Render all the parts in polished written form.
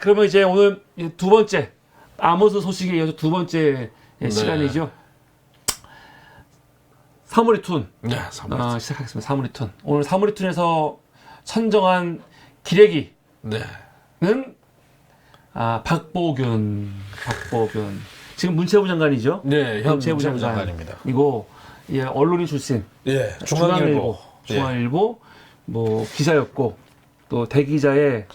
그러면 이제 오늘 두 번째 아모스 소식에 이어서 두 번째 시간이죠. 사무리툰. 네, 사무리툰. 시작하겠습니다. 사무리툰. 오늘 사무리툰에서 선정한 기레기는 네. 박보균. 지금 문체부 장관이죠. 네, 현 문체부 문체부 장관입니다. 이고 언론인 출신. 예, 중앙일보. 중앙일보 뭐 기자였고 또 대기자의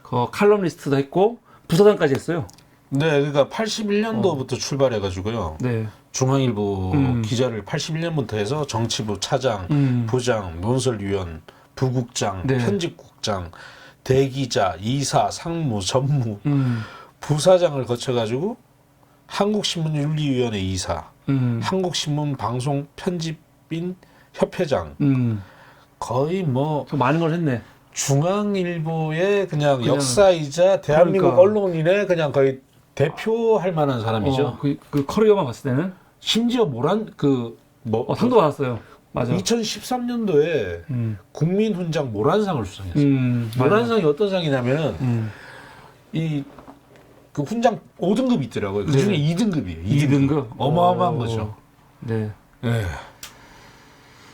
그 칼럼니스트도 했고 부사장까지 했어요. 네, 그러니까 81년도부터 출발해가지고요. 네. 중앙일보 기자를 81년부터 해서 정치부 차장, 부장, 논설위원, 부국장, 네. 편집국장, 대기자, 이사, 상무, 전무, 부사장을 거쳐가지고 한국신문윤리위원회 이사, 한국신문 방송 편집인 협회장, 거의 뭐 좀 많은 걸 했네. 중앙일보의 그냥 역사이자 대한민국 그러니까. 언론인의 그냥 거의 대표할 만한 사람이죠. 그 커리어만 봤을 때는 심지어 상도 받았어요. 맞아. 2013년도에 국민훈장 모란상을 수상했어요. 모란상이 어떤 상이냐면은 그 훈장 5등급이 있더라고요. 그 중에 네. 2등급이에요. 2등급? 어마어마한 거죠. 네. 예.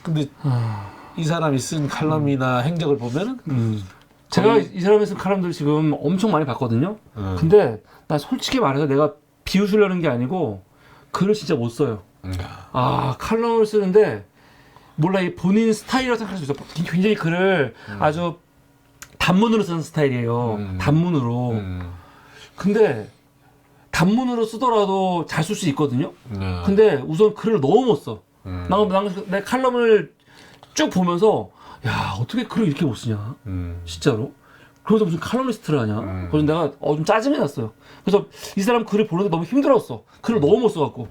근데 이 사람이 쓴 칼럼이나 행적을 보면은 제가 이 사람이 쓴 칼럼들 지금 엄청 많이 봤거든요. 근데 나 솔직히 말해서 내가 비웃으려는 게 아니고 글을 진짜 못 써요. 칼럼을 쓰는데 몰라, 이 본인 스타일이라고 생각할 수 있어. 굉장히 글을 아주 단문으로 쓰는 스타일이에요. 단문으로. 근데 단문으로 쓰더라도 잘 쓸 수 있거든요. 근데 우선 글을 너무 못 써. 내 칼럼을 쭉 보면서 야, 어떻게 글을 이렇게 못 쓰냐 진짜로. 그러면서 무슨 칼럼니스트를 하냐. 그래서 내가 좀 짜증이 났어요. 그래서 이 사람 글을 보는데 너무 힘들었어. 글을 너무 못 써갖고.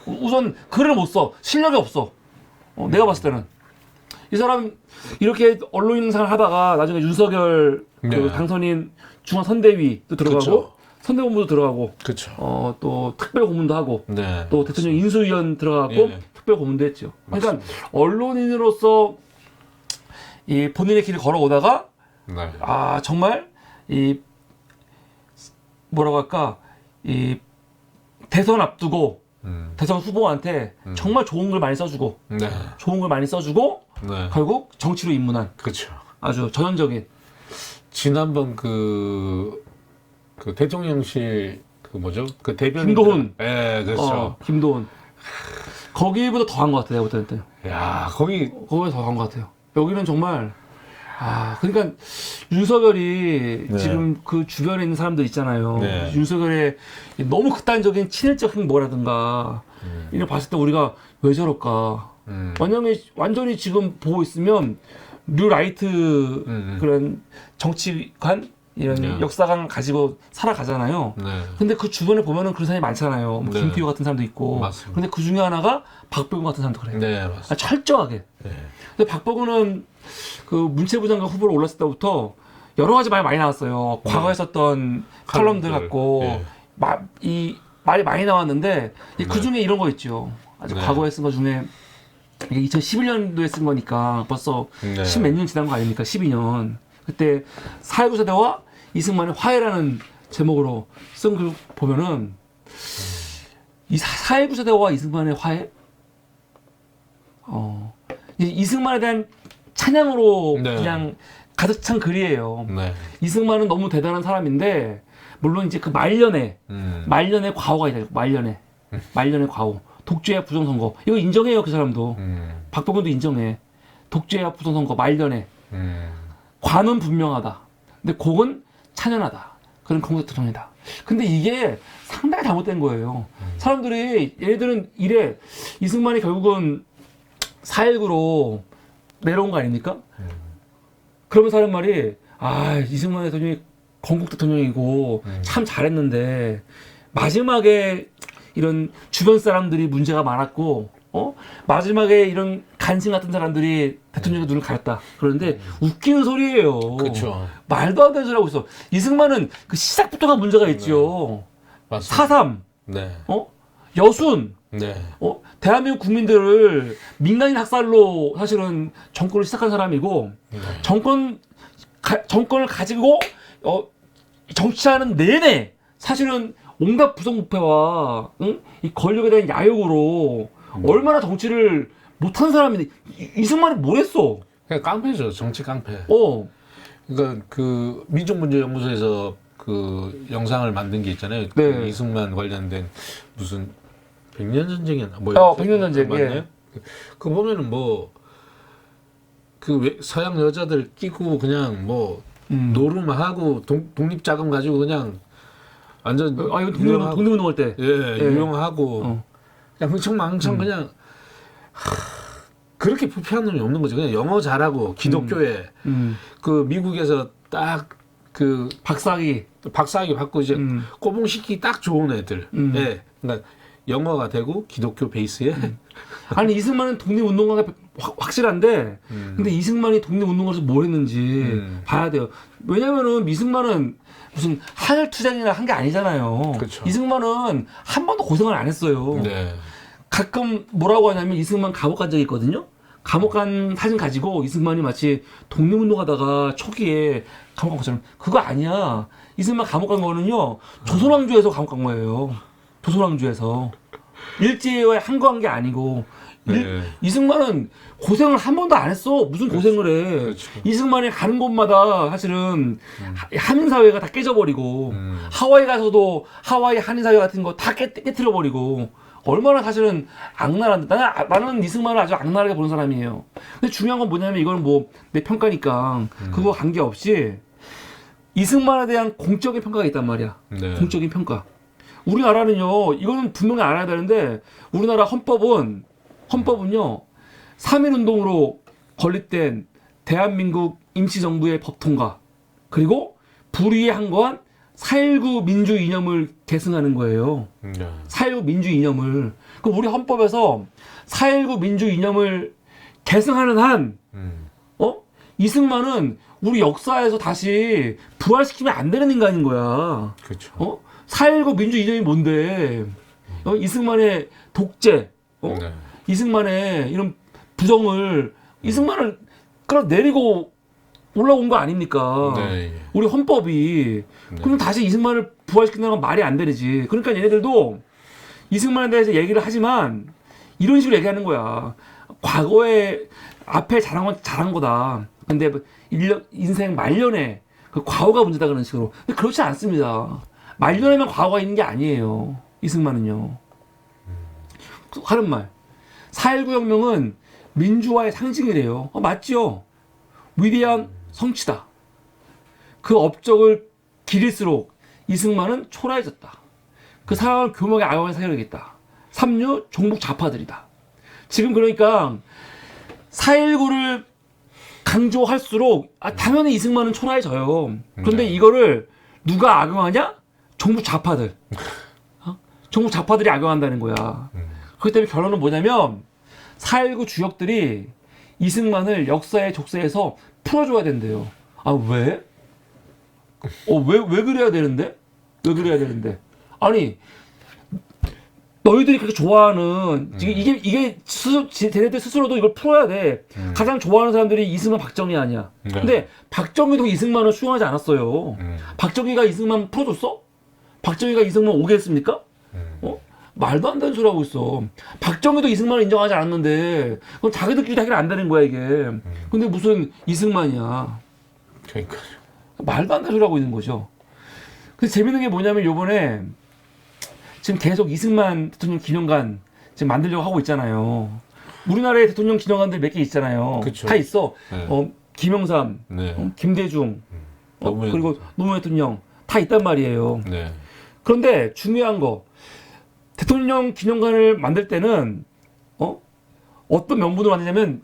우선 글을 못 써. 실력이 없어. 내가 봤을 때는 이 사람 이렇게 언론인상을 하다가 나중에 윤석열 그 당선인 중앙선대위도 들어가고, 그쵸. 선대본부도 들어가고, 그렇죠. 또 특별고문도 하고, 네. 또 대통령 인수위원 들어가고, 예. 특별고문도 했죠. 그러니까 맞습니다. 언론인으로서 이 본인의 길을 걸어오다가 네. 정말 이 뭐라고 할까, 이 대선 앞두고 대선 후보한테 정말 좋은 글 많이 써주고, 네. 네. 결국 정치로 입문한 그렇죠. 아주 전형적인. 지난번 그 대통령실 그 대변인 김도훈. 예, 그렇죠. 김도훈. 거기보다 더 한 것 같아요, 내가 볼 때는. 야, 거기보다 더 한 것 같아요. 여기는 정말 그러니까 윤석열이 네. 지금 그 주변에 있는 사람들 있잖아요. 네. 윤석열의 너무 극단적인 친일적 행보라든가 이런 거 봤을 때 우리가 왜 저럴까? 완전히 지금 보고 있으면 뉴라이트 그런 정치관 이런 역사관 가지고 살아가잖아요. 네. 근데 그 주변에 보면은 그런 사람이 많잖아요. 뭐 네. 김피호 같은 사람도 있고. 맞습니다. 근데 그 중에 하나가 박보균 같은 사람도 그래요. 네, 맞습니다. 철저하게. 네. 근데 박보균은 그 문체부 장관 후보로 올랐을 때부터 여러 가지 말이 많이 나왔어요. 과거에 썼던 칼럼들 갖고 이 말이 많이 나왔는데 그 중에 이런 거 있죠. 아주 과거에 쓴 거 중에 이게 2011년도에 쓴 거니까 벌써 십몇 년 지난 거 아닙니까? 12년. 그때 4.19 세대와 이승만의 화해라는 제목으로 쓴 글 보면은 이 4.19 세대와 이승만의 화해? 이승만에 대한 찬양으로 그냥 가득 찬 글이에요. 네. 이승만은 너무 대단한 사람인데 물론 이제 그 말년에 과오가 있다. 말년의 과오. 독재와 부정선거. 이거 인정해요, 그 사람도. 박보균도 인정해. 독재와 부정선거, 말년에. 관은 분명하다. 근데 곡은 찬연하다. 그런 공덕대통령이다. 근데 이게 상당히 잘못된 거예요. 사람들이, 얘네들은 이래, 이승만이 결국은 4.19로 내려온 거 아닙니까? 그러면 사람 말이, 이승만 대통령이 건국 대통령이고 참 잘했는데, 마지막에 이런 주변 사람들이 문제가 많았고, 마지막에 이런 간신 같은 사람들이 대통령의 눈을 가렸다. 그런데 웃기는 소리예요. 그렇죠. 말도 안 되는 소리 하고 있어. 이승만은 그 시작부터가 문제가 있죠. 맞습니다. 4.3, 네. 여순, 네. 대한민국 국민들을 민간인 학살로 사실은 정권을 시작한 사람이고, 정권을 가지고 정치하는 내내 사실은 온갖 부정부패와 이 권력에 대한 야욕으로 얼마나 정치를 못한 사람인데 이승만이 뭘 했어? 그냥 깡패죠. 정치 깡패. 그러니까 그 민족문제연구소에서 그 영상을 만든 게 있잖아요. 네. 그 이승만 관련된 무슨 백년전쟁이었나 뭐였죠? 백년전쟁. 맞나요? 예. 그 보면은 뭐 그 서양 여자들 끼고 그냥 뭐 노름하고 독립자금 가지고 그냥 완전 이거 독립운동할 때. 예, 유용하고 그냥 흥청망청 그냥 그렇게 부패한 놈이 없는 거죠. 그냥 영어 잘하고 기독교에 그 미국에서 딱 그 박사학위 받고 이제 꼬붕시키기 딱 좋은 애들. 예. 그러니까 영어가 되고 기독교 베이스에 아니 이승만은 독립운동가가 확실한데 근데 이승만이 독립운동가로서 뭘 했는지 봐야 돼요. 왜냐면은 이승만은 무슨 하늘 투쟁이나 한 게 아니잖아요. 그렇죠. 이승만은 한 번도 고생을 안 했어요. 네. 가끔 뭐라고 하냐면 이승만 감옥 간 적이 있거든요. 감옥 간 사진 가지고 이승만이 마치 독립운동하다가 초기에 감옥 간 것처럼 그거 아니야. 이승만 감옥 간 거는요 조선왕조에서 감옥 간 거예요. 조선왕조에서 일제에 항거한 게 아니고 네. 이승만은 고생을 한 번도 안 했어. 무슨 고생을 해. 그렇죠. 이승만이 가는 곳마다 사실은 한인사회가 다 깨져버리고 하와이 가서도 하와이 한인사회 같은 거 다 깨트려버리고 얼마나 사실은 악랄한데 나는 이승만을 아주 악랄하게 보는 사람이에요. 근데 중요한 건 뭐냐면 이거는 뭐 내 평가니까 그거 관계없이 이승만에 대한 공적인 평가가 있단 말이야. 네. 공적인 평가. 우리나라는요, 이거는 분명히 알아야 되는데, 우리나라 헌법은요, 3.1운동으로 건립된 대한민국 임시정부의 법 통과, 그리고 불의에 항거한 4.19 민주 이념을 계승하는 거예요. 4.19 민주 이념을. 그럼 우리 헌법에서 4.19 민주 이념을 계승하는 한, 이승만은 우리 역사에서 다시 부활시키면 안 되는 인간인 거야. 그렇죠. 4.19 민주 이념이 뭔데? 이승만의 독재, 네. 이승만의 이런 부정을 이승만을 끌어내리고 올라온 거 아닙니까? 네. 우리 헌법이. 그럼 다시 이승만을 부활시킨다는 건 말이 안 되지. 그러니까 얘네들도 이승만에 대해서 얘기를 하지만 이런 식으로 얘기하는 거야. 과거에 앞에 잘한 거다. 근데 인생 말년에 그 과거가 문제다 그런 식으로. 근데 그렇지 않습니다. 말년에만 과거가 있는 게 아니에요. 이승만은요. 하는 말. 4.19 혁명은 민주화의 상징이래요. 맞지요? 위대한 성취다. 그 업적을 기릴수록 이승만은 초라해졌다. 그 상황을 교묘하게 악용해 사용하겠다. 삼류 종북 좌파들이다. 지금 그러니까 4.19를 강조할수록 당연히 이승만은 초라해져요. 그런데 이거를 누가 악용하냐? 종북 좌파들. 종북 좌파들이 악용한다는 거야. 그렇기 때문에 결론은 뭐냐면 4.19 주역들이 이승만을 역사의 족쇄에서 풀어줘야 된대요. 아 왜? 왜 그래야 되는데? 왜 그래야 되는데? 아니 너희들이 그렇게 좋아하는 지금 이게 쟤네들 스스로도 이걸 풀어야 돼. 가장 좋아하는 사람들이 이승만, 박정희 아니야. 네. 근데 박정희도 이승만을 수용하지 않았어요. 박정희가 이승만 풀어줬어? 박정희가 이승만 오게 했습니까? 말도 안 되는 소리 하고 있어. 박정희도 이승만을 인정하지 않았는데 그건 자기들끼리 해결 안 되는 거야 이게. 근데 무슨 이승만이야. 그러니까 말도 안 되는 소리 하고 있는 거죠. 근데 재밌는 게 뭐냐면 요번에 지금 계속 이승만 대통령 기념관 지금 만들려고 하고 있잖아요. 우리나라에 대통령 기념관들 몇 개 있잖아요. 그쵸. 다 있어. 네. 김영삼, 네. 김대중, 노무현 그리고 노무현 대통령 다 있단 말이에요. 네. 그런데 중요한 거 대통령 기념관을 만들 때는 어떤 명분으로 만드냐면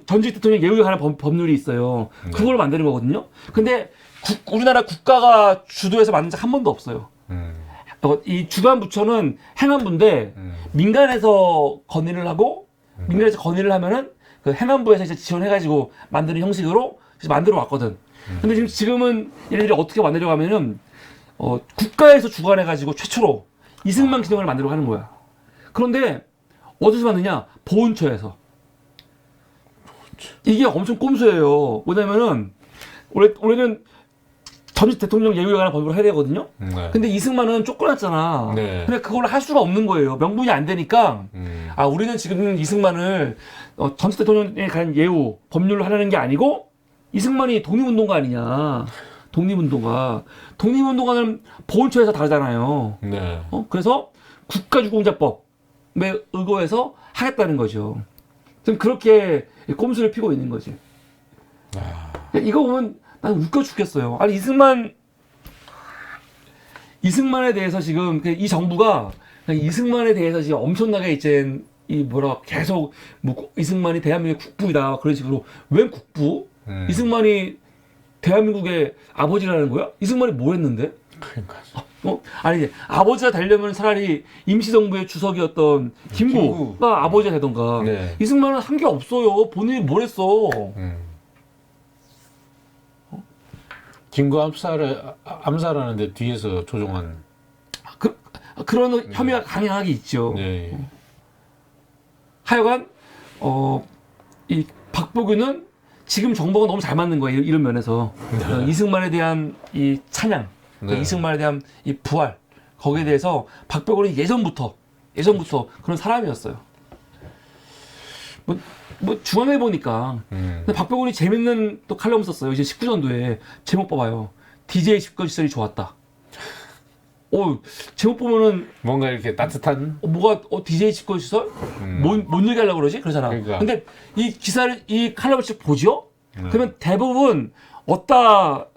전직 대통령 예우에 관한 법률이 있어요. 네. 그걸 만드는 거거든요. 근데 우리나라 국가가 주도해서 만든 적 한 번도 없어요. 이 주관 부처는 행안부인데 민간에서 건의를 하고 민간에서 건의를 하면은 그 행안부에서 이제 지원해가지고 만드는 형식으로 만들어 왔거든. 근데 지금은 얘네들이 어떻게 만들려고 하면은 국가에서 주관해가지고 최초로 이승만 기념관을 만들려고 하는 거야. 그런데 어디서 만드냐? 보훈처에서. 이게 엄청 꼼수예요. 뭐냐면은 원래는 전직 대통령 예우에 관한 법으로 해야 되거든요. 네. 근데 이승만은 쫓겨났잖아. 네. 근데 그걸 할 수가 없는 거예요. 명분이 안 되니까. 아, 우리는 지금 이승만을 전직 대통령에 관한 예우 법률로 하려는 게 아니고 이승만이 독립운동가 아니냐. 독립운동가는 보훈처에서 다르잖아요. 네. 그래서 국가유공자법에 의거해서 하겠다는 거죠. 지금 그렇게 꼼수를 피고 있는 거지. 이거 보면 난 웃겨 죽겠어요. 아니 이승만에 대해서 지금 이 정부가 이승만에 대해서 지금 엄청나게 이제 계속 뭐 이승만이 대한민국의 국부이다 그런 식으로. 왜 국부? 이승만이 대한민국의 아버지라는 거야? 이승만이 뭐 했는데? 그러니까. 아니 아버지가 되려면 차라리 임시정부의 주석이었던 김구가 아버지가 되던가. 네. 이승만은 한 게 없어요. 본인이 뭘 했어? 김구 암살하는데 뒤에서 조종한. 그런 혐의가 강하게 있죠. 네. 하여간 이 박보균은 지금 정보가 너무 잘 맞는 거예요. 이런 면에서. 이승만에 대한 이 찬양, 네. 이승만에 대한 이 부활, 거기에 대해서 박보균은 예전부터 그런 사람이었어요. 뭐 중앙에 보니까 근데 박보균이 재밌는 또 칼럼 썼어요. 이제 19년도에 제목 봐봐요. DJ 집권 시절이 좋았다. 제목 보면은 뭔가 이렇게 따뜻한. 뭐가 DJ 집권 시설? 뭔 얘기하려고 그러지? 그러잖아. 그러니까. 근데 이 칼럼을 쭉 보죠? 그러면 대부분 어디다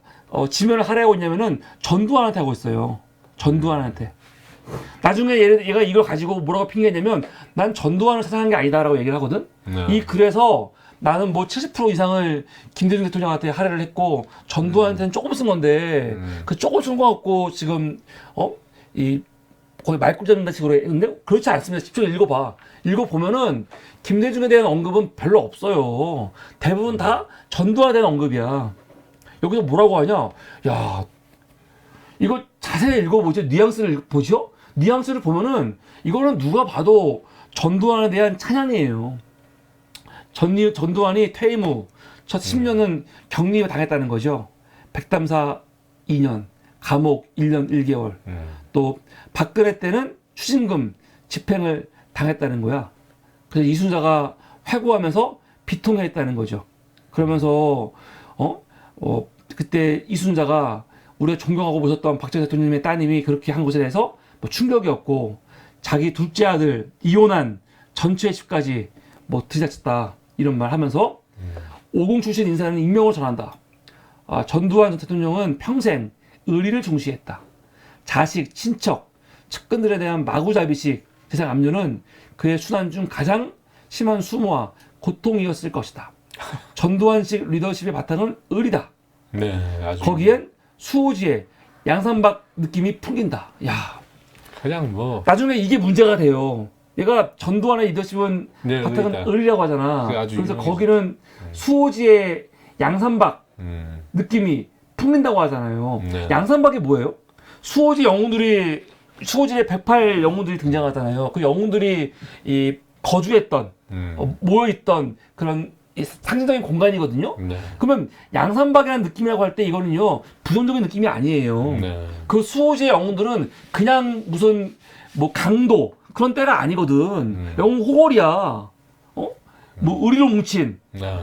지면을 하라고 있냐면은 전두환한테 하고 있어요. 전두환한테. 나중에 얘가 이걸 가지고 뭐라고 핑계냐면 난 전두환을 사상한 게 아니다라고 얘기를 하거든. 이 글에서 나는 뭐 70% 이상을 김대중 대통령한테 할애를 했고 전두환한테는 조금 쓴 건데 그 조금 쓴 거 갖고 지금 거의 말꿈 잡는다 식으로 했는데 그렇지 않습니다. 집중해서 읽어보면은 김대중에 대한 언급은 별로 없어요. 대부분 다 전두환에 대한 언급이야. 여기서 뭐라고 하냐? 야, 이거 자세히 읽어보죠. 뉘앙스를 보죠. 뉘앙스를 보면은 이거는 누가 봐도 전두환에 대한 찬양이에요. 전두환이 퇴임 후 첫 10년은 격리를 당했다는 거죠. 백담사 2년, 감옥 1년 1개월. 또 박근혜 때는 추징금 집행을 당했다는 거야. 그래서 이순자가 회고하면서 비통했다는 거죠. 그러면서 그때 이순자가 우리가 존경하고 보셨던 박정희 대통령의 따님이 그렇게 한 것에 대해서 뭐 충격이었고 자기 둘째 아들 이혼한 전처의 집까지 뭐 들이닥쳤다 이런 말 하면서 50 출신 인사는 익명으로 전한다. 전두환 전 대통령은 평생 의리를 중시했다. 자식, 친척, 측근들에 대한 마구잡이식 세상 압류는 그의 수단 중 가장 심한 수모와 고통이었을 것이다. 전두환식 리더십의 바탕은 의리다. 네, 아주. 거기엔 수호지의 양산박 느낌이 풍긴다. 야, 그냥 뭐 나중에 이게 문제가 돼요. 얘가 전두환의 리더십은 네, 바탕은 의리다. 의리라고 하잖아. 아주 그래서 유명해서. 거기는 수호지의 양산박 느낌이 풍긴다고 하잖아요. 네. 양산박이 뭐예요? 수호지 영웅들이 수호지의 108 영웅들이 등장하잖아요. 그 영웅들이 거주했던 모여있던 그런 상징적인 공간이거든요. 네. 그러면 양산박이라는 느낌이라고 할 때 이거는요 부정적인 느낌이 아니에요. 네. 그 수호지의 영웅들은 그냥 무슨 뭐 강도 그런 때가 아니거든. 영웅 호걸이야. 뭐 의리로 뭉친 네.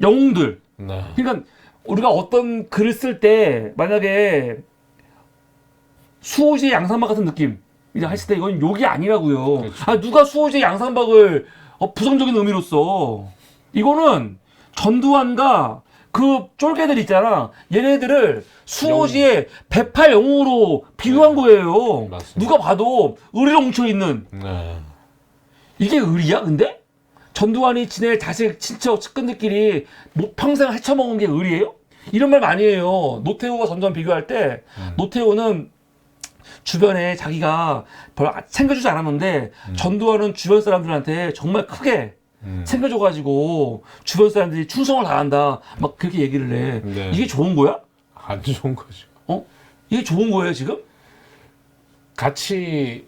영웅들. 네. 그러니까 우리가 어떤 글을 쓸 때 만약에 수호지의 양산박 같은 느낌 이제 했을 때 이건 욕이 아니라고요. 그렇죠. 누가 수호지의 양산박을 부정적인 의미로 써? 이거는 전두환과 그 쫄개들 있잖아. 얘네들을 수호지의 108 영웅으로 비유한 거예요. 맞습니다. 누가 봐도 의리로 뭉쳐있는. 네. 이게 의리야 근데? 전두환이 지네 자식, 친척, 측근들끼리 뭐 평생 헤쳐먹은 게 의리예요? 이런 말 많이 해요. 노태우와 전두환 비교할 때 노태우는 주변에 자기가 별로 챙겨주지 않았는데 전두환은 주변 사람들한테 정말 크게 챙겨줘가지고 주변 사람들이 충성을 다한다 막 그렇게 얘기를 해. 네. 이게 좋은 거야? 안 좋은 거죠. 이게 좋은 거예요 지금? 같이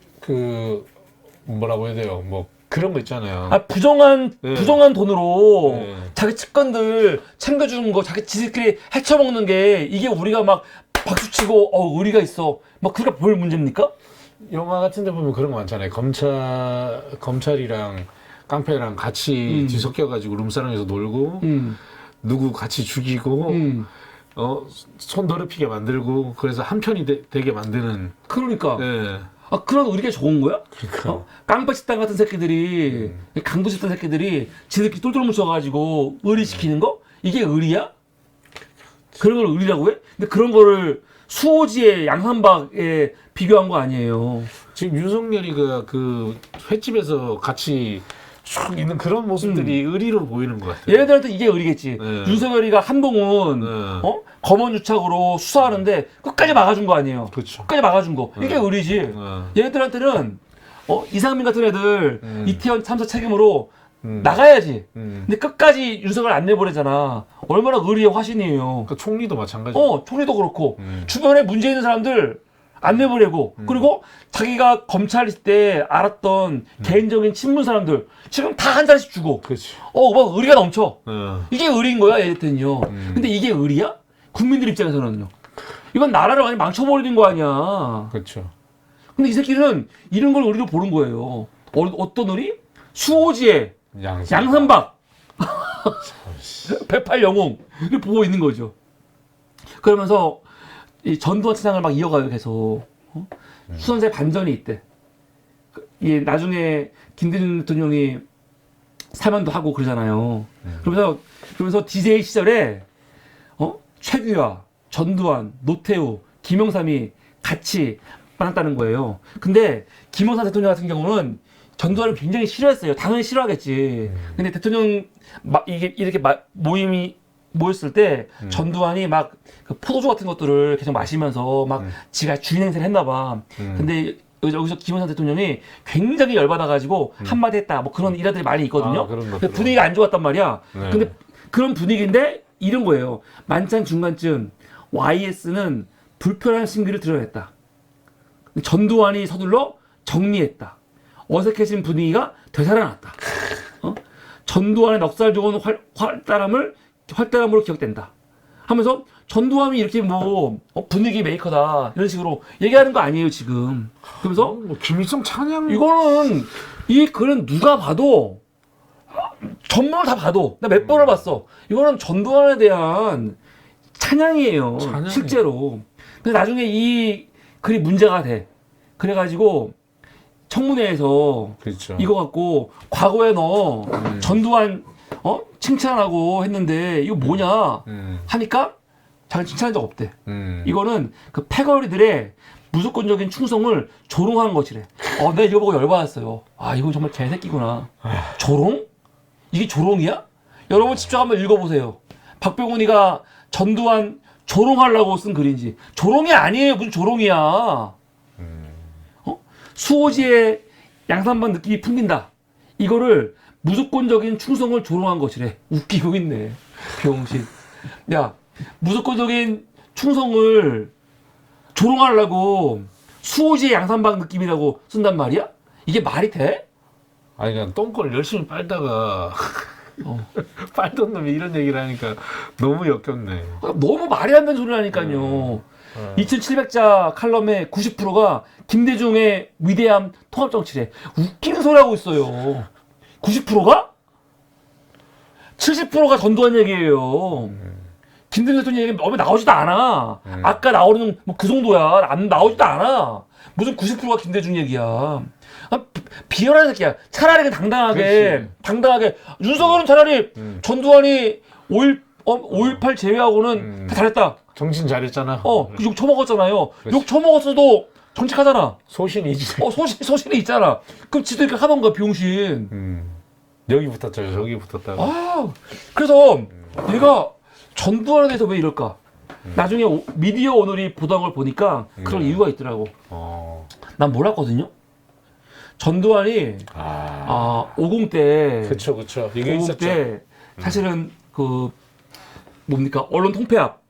뭐라고 해야 돼요? 뭐 그런 거 있잖아요. 부정한 돈으로 네. 자기 측근들 챙겨주는 거 자기 지들끼리 헤쳐먹는 게 이게 우리가 막 박수치고 의리가 있어. 막 그게 뭘 문제입니까? 영화 같은 데 보면 그런 거 많잖아요. 검찰이랑 깡패랑 같이 뒤섞여가지고 룸사롱에서 놀고 누구 같이 죽이고 손 더럽히게 만들고 그래서 한 편이 되게 만드는. 그러니까. 예. 그런 의리가 좋은 거야? 그러니까. 깡패 식당 같은 새끼들이 강도 식당 새끼들이 지들끼리 똘똘 뭉쳐가지고 의리 시키는 거? 이게 의리야? 그런 걸 의리라고 해? 근데 그런 거를 수호지의 양산박에 비교한 거 아니에요. 지금 윤석열이가 그 횟집에서 같이 쭉 있는 그런 모습들이 의리로 보이는 것 같아요. 얘네들한테 이게 의리겠지. 네. 윤석열이가 한동훈 네. 검언 유착으로 수사하는데 끝까지 막아준 거 아니에요. 그렇죠. 끝까지 막아준 거. 이게 의리지. 얘네들한테는 이상민 같은 애들 이태원 참사 책임으로 나가야지. 근데 끝까지 윤석열 안 내보내잖아. 얼마나 의리의 화신이에요. 그러니까 총리도 마찬가지. 총리도 그렇고 주변에 문제 있는 사람들 안 내보내고 그리고 자기가 검찰 있을 때 알았던 개인적인 친분 사람들 지금 다 한 자리씩 주고. 그렇지. 막 의리가 넘쳐. 이게 의리인 거야 얘한테는요. 근데 이게 의리야? 국민들 입장에서는요. 이건 나라를 완전 망쳐버리는 거 아니야. 그렇죠. 근데 이 새끼는 이런 걸 의리로 보는 거예요. 어떤 의리? 수호지의 양산박 108영웅을 보고 있는 거죠. 그러면서 이 전두환 찬양을 막 이어가요 계속. 수선제 반전이 있대. 나중에 김대중 대통령이 사면도 하고 그러잖아요. 그러면서 DJ 시절에 최규하, 전두환, 노태우, 김영삼이 같이 만났다는 거예요. 근데 김영삼 대통령 같은 경우는 전두환을 굉장히 싫어했어요. 당연히 싫어하겠지. 근데 대통령 이렇게 모임이 모였을 때 전두환이 막 그 포도주 같은 것들을 계속 마시면서 막 지가 주인 행세를 했나 봐. 근데 여기서 김영삼 대통령이 굉장히 열받아가지고 한마디 했다. 뭐 그런 일화들이 많이 있거든요. 근데 분위기가 안 좋았단 말이야. 네. 근데 그런 분위기인데 이런 거예요. 만찬 중간쯤 YS는 불편한 심기를 드러냈다. 전두환이 서둘러 정리했다. 어색해진 분위기가 되살아났다. 전두환의 넉살 좋은 활달함으로 기억된다. 하면서 전두환이 이렇게 분위기 메이커다 이런 식으로 얘기하는 거 아니에요 지금. 그러면서 김일성 찬양 이거는 이 글은 누가 봐도 전문을 다 봐도 나 몇 번을 봤어. 이거는 전두환에 대한 찬양이에요. 실제로. 근데 나중에 이 글이 문제가 돼. 그래가지고 청문회에서 그렇죠. 이거 갖고 과거에 너 전두환 칭찬하고 했는데 이거 뭐냐 하니까 자기 칭찬한 적 없대. 이거는 그 패거리들의 무조건적인 충성을 조롱하는 것이래. 내가 이거 보고 열받았어요. 이건 정말 개새끼구나. 조롱? 이게 조롱이야? 여러분 직접 한번 읽어보세요. 박병훈이가 전두환 조롱하려고 쓴 글인지. 조롱이 아니에요. 무슨 조롱이야. 수호지의 양산반 느낌이 풍긴다. 이거를 무조건적인 충성을 조롱한 것이래. 웃기고 있네. 병신. 야, 무조건적인 충성을 조롱하려고 수호지의 양산반 느낌이라고 쓴단 말이야? 이게 말이 돼? 그냥 똥꼬를 열심히 빨다가 빨던 놈이 이런 얘기를 하니까 너무 역겹네. 너무 말이 안 되는 소리를 하니까요. 2700자 칼럼의 90%가 김대중의 위대함 통합정치래. 웃기는 소리 하고 있어요. 90%가? 70%가 전두환 얘기예요. 김대중 대통령 얘기 너무 나오지도 않아. 아까 나오는 그 정도야. 안 나오지도 않아. 무슨 90%가 김대중 얘기야. 비열한 새끼야. 차라리 당당하게 윤석열은 차라리 전두환이 5.18 제외하고는 다 잘했다. 정신 잘했잖아. 욕 처먹었잖아요. 욕 처먹었어도 정직하잖아. 소신이지. 소신이 있잖아. 그럼 지도 이렇게 하던가 병신. 여기 붙었죠. 저기 붙었다가. 그래서 얘가 전두환에 대해서 왜 이럴까? 나중에 미디어 오늘이 보도한 걸 보니까 그런 이유가 있더라고. 난 몰랐거든요. 전두환이 50 때 그쵸. 이게 50 때 사실은 언론 통폐합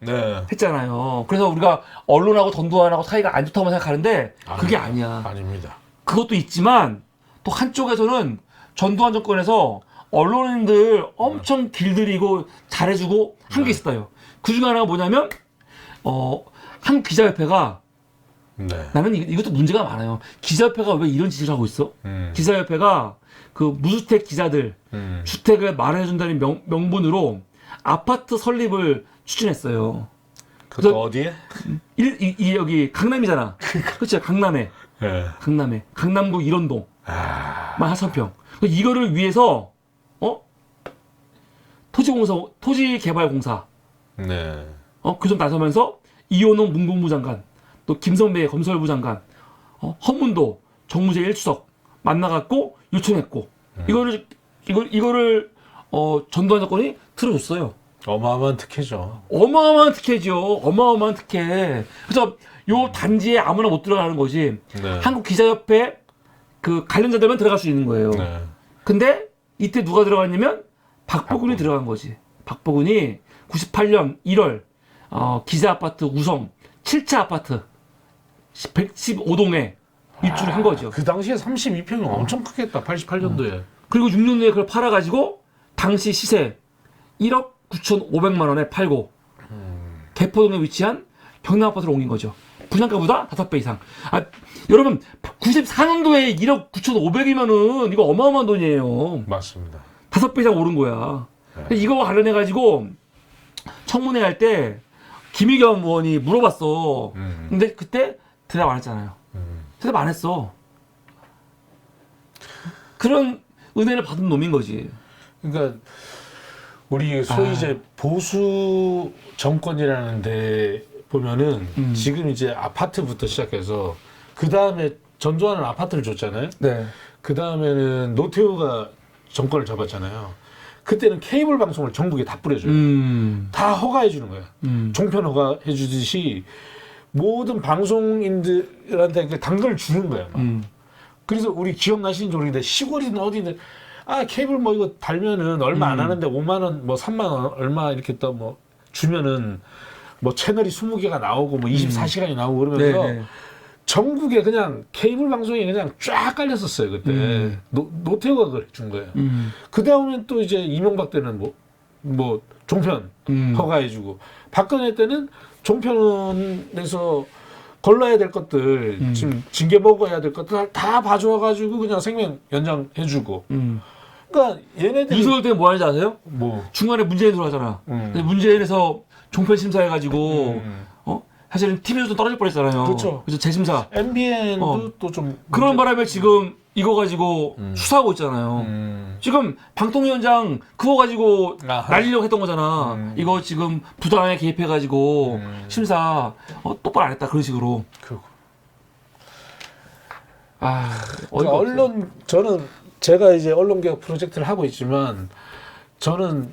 했잖아요. 그래서 우리가 언론하고 전두환하고 사이가 안 좋다고 생각하는데 그게 아니야. 아닙니다. 그것도 있지만 또 한쪽에서는 전두환 정권에서 언론인들 엄청 길들이고 잘해주고 한 게 있어요. 그 중에 하나가 뭐냐면 한국 기자협회가 네. 나는 이것도 문제가 많아요. 기자협회가 왜 이런 짓을 하고 있어? 기자협회가 그 무주택 기자들 주택을 마련해준다는 명분으로 아파트 설립을 추진했어요. 그것도 어디에? 여기 강남이잖아. 그렇죠, 강남에. 네. 강남에. 강남구 일원동. 만 4,000평. 이거를 위해서 토지개발공사 네. 그 좀 나서면서 이원홍 문공부 장관, 또 김성배 검찰부 장관, 헌문도 정무제 1수석 만나갖고 요청했고 이거를 전두환 정권이 틀어줬어요. 어마어마한 특혜죠. 어마어마한 특혜죠. 어마어마한 특혜. 그래서 요 단지에 아무나 못 들어가는 거지. 네. 한국 기자협회 그 관련자들만 들어갈 수 있는 거예요. 네. 근데 이때 누가 들어갔냐면 박보근이 들어간 거지. 박보근이 98년 1월 기자 아파트 우성 7차 아파트 115동에 입주를 한 거죠. 그 당시에 32평이 엄청 크겠다. 88년도에. 그리고 6년 후에 그걸 팔아가지고 당시 시세 1억 9,500만 원에 팔고 개포동에 위치한 경남 아파트로 옮긴 거죠. 분양가보다 5배 이상. 여러분 94년도에 1억 9,500이면은 이거 어마어마한 돈이에요. 맞습니다. 5배 이상 오른 거야. 네. 이거 관련해가지고 청문회 할 때 김의겸 의원이 물어봤어. 근데 그때 대답 안 했잖아요. 대답 안 했어. 그런 은혜를 받은 놈인 거지. 그러니까 우리 소위 이제 보수 정권이라는데 보면은 지금 이제 아파트부터 시작해서 그 다음에 전두환은 아파트를 줬잖아요. 네. 그 다음에는 노태우가 정권을 잡았잖아요. 그때는 케이블 방송을 전국에 다 뿌려줘요. 다 허가해 주는 거야. 종편 허가해 주듯이 모든 방송인들한테 그 당근을 주는 거야. 그래서 우리 기억나시는지 모르겠는데 시골이든 어디든 케이블 뭐 이거 달면은 얼마 안 하는데 5만 원, 뭐 3만 원 얼마 이렇게 또 뭐 주면은 뭐 채널이 20개가 나오고 뭐 24시간이 나오고 그러면서 네네. 전국에 그냥 케이블 방송이 그냥 쫙 깔렸었어요 그때. 노태우가 그걸 준 거예요. 그 다음엔 또 이제 이명박 때는 뭐 종편 허가해주고 박근혜 때는 종편에서 걸러야 될 것들 지금 징계 먹어야 될 것들 다 봐줘가지고 그냥 생명 연장해주고. 그러니까 얘네들이 이소열 때는 뭐 하는지 아세요? 뭐 중간에 문재인 들어가잖아. 근데 문재인에서 종편 심사해가지고 사실은 TV에서도 떨어질 뻔했잖아요. 그렇죠. 그래서 재심사. MBN도 또 좀 그런 바람에 지금 이거 가지고 수사하고 있잖아요. 지금 방통위원장 그거 가지고 날리려고 했던 거잖아. 이거 지금 부당하게 개입해가지고 심사 똑바로 안 했다 그런 식으로. 그러니까 언론 저는 제가 이제 언론개혁 프로젝트를 하고 있지만 저는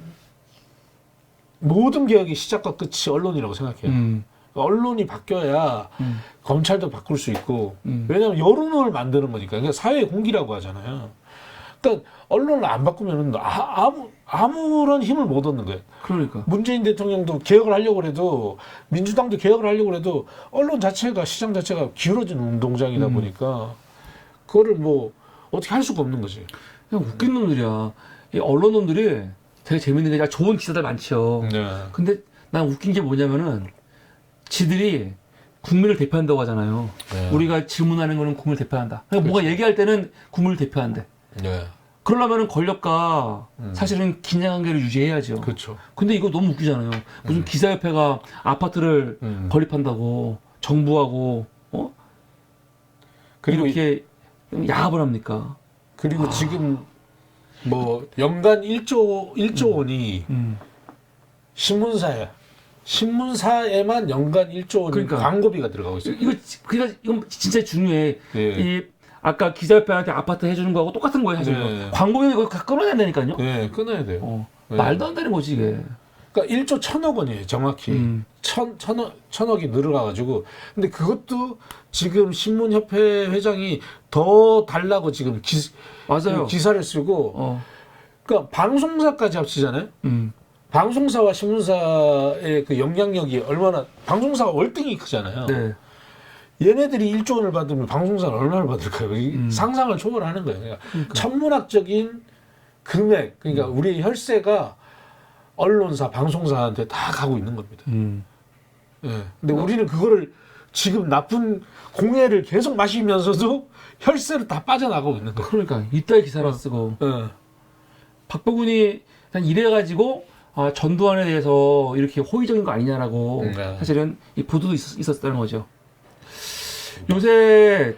모든 개혁의 시작과 끝이 언론이라고 생각해요. 언론이 바뀌어야 검찰도 바꿀 수 있고 왜냐하면 여론을 만드는 거니까. 그러니까 사회 공기라고 하잖아요. 그러니까 언론을 안 바꾸면 아무런 힘을 못 얻는 거예요. 그러니까 문재인 대통령도 개혁을 하려고 해도 민주당도 개혁을 하려고 해도 언론 자체가 시장 자체가 기울어진 운동장이다 보니까 그거를 뭐 어떻게 할 수가 없는 거지. 그냥 웃긴 놈들이야. 이 언론 놈들이 되게 재밌는 게 좋은 기사들 많죠. 네. 근데 난 웃긴 게 뭐냐면은 지들이 국민을 대표한다고 하잖아요. 네. 우리가 질문하는 거는 국민을 대표한다. 그러니까 뭔가 얘기할 때는 국민을 대표한대. 네. 그러려면은 권력과 사실은 긴장관계를 유지해야죠. 그렇죠. 근데 이거 너무 웃기잖아요. 무슨 기사협회가 아파트를 건립한다고 정부하고 그리고 이렇게 야합을 합니까? 그리고 지금 뭐 연간 1조 원이 신문사에만 연간 1조 원이 그러니까. 광고비가 들어가고 있어요. 이건 진짜 중요해. 네. 이 아까 기자협회한테 아파트 해주는 거하고 똑같은 거예요, 사실. 네. 광고비 이거 끊어야 된다니까요. 네, 끊어야 돼요. 네. 말도 안 되는 거지 이게. 그러니까 1조 1,000억 원이에요, 정확히. 천억이 늘어가가지고. 근데 그것도 지금 신문협회 회장이 더 달라고 지금 맞아요. 기사를 쓰고. 그러니까 방송사까지 합치잖아요. 방송사와 신문사의 그 영향력이 얼마나, 방송사가 월등히 크잖아요. 네. 얘네들이 1조 원을 받으면 방송사는 얼마를 받을까요? 상상을 초월하는 거예요. 그러니까 천문학적인 금액, 그러니까 우리의 혈세가 언론사, 방송사한테 다 가고 있는 겁니다. 예. 근데 우리는 그거를 지금 나쁜 공해를 계속 마시면서도 혈세로 다 빠져나가고 있는 거예요. 그러니까 이따위 기사를 쓰고 예. 박보근이 그냥 이래가지고 전두환에 대해서 이렇게 호의적인 거 아니냐라고 네. 사실은 이 보도도 있었다는 거죠. 요새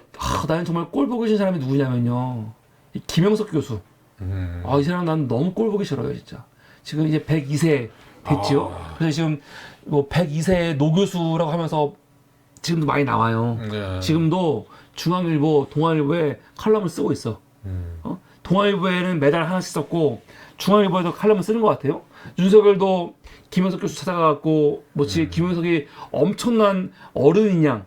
나는 정말 꼴 보기 싫은 사람이 누구냐면요. 이 김영석 교수. 이 사람 난 너무 꼴 보기 싫어요, 진짜. 지금 이제 102세 됐죠. 그래서 지금 뭐 102세 노 교수라고 하면서 지금도 많이 나와요. 네. 지금도 중앙일보, 동아일보에 칼럼을 쓰고 있어. 동아일보에는 매달 하나씩 썼고 중앙일보에도 칼럼을 쓰는 것 같아요. 윤석열도 김영석 교수 찾아가갖고 김영석이 엄청난 어른인 양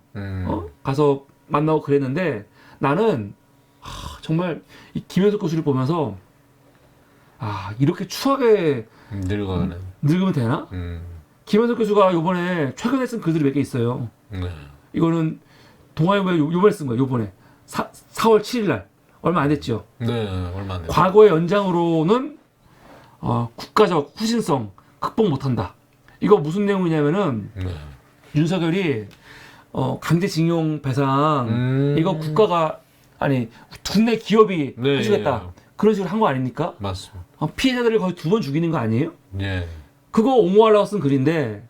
가서 만나고 그랬는데 나는 정말 이 김영석 교수를 보면서 이렇게 추하게 늙으면 되나? 김영석 교수가 요번에 최근에 쓴 글들이 몇 개 있어요. 이거는 동아일보에 요번에 쓴 거예요. 요번에 4월 7일 날 얼마 안 됐죠. 네, 얼마 안 됐죠. 과거의 연장으로는 국가적 후신성 극복 못한다. 이거 무슨 내용이냐면은 윤석열이 강제징용 배상 이거 국가가 국내 기업이 해주겠다. 그런 식으로 한 거 아닙니까? 맞습니다. 피해자들을 거의 2번 죽이는 거 아니에요? 예. 그거 옹호하려고 쓴 글인데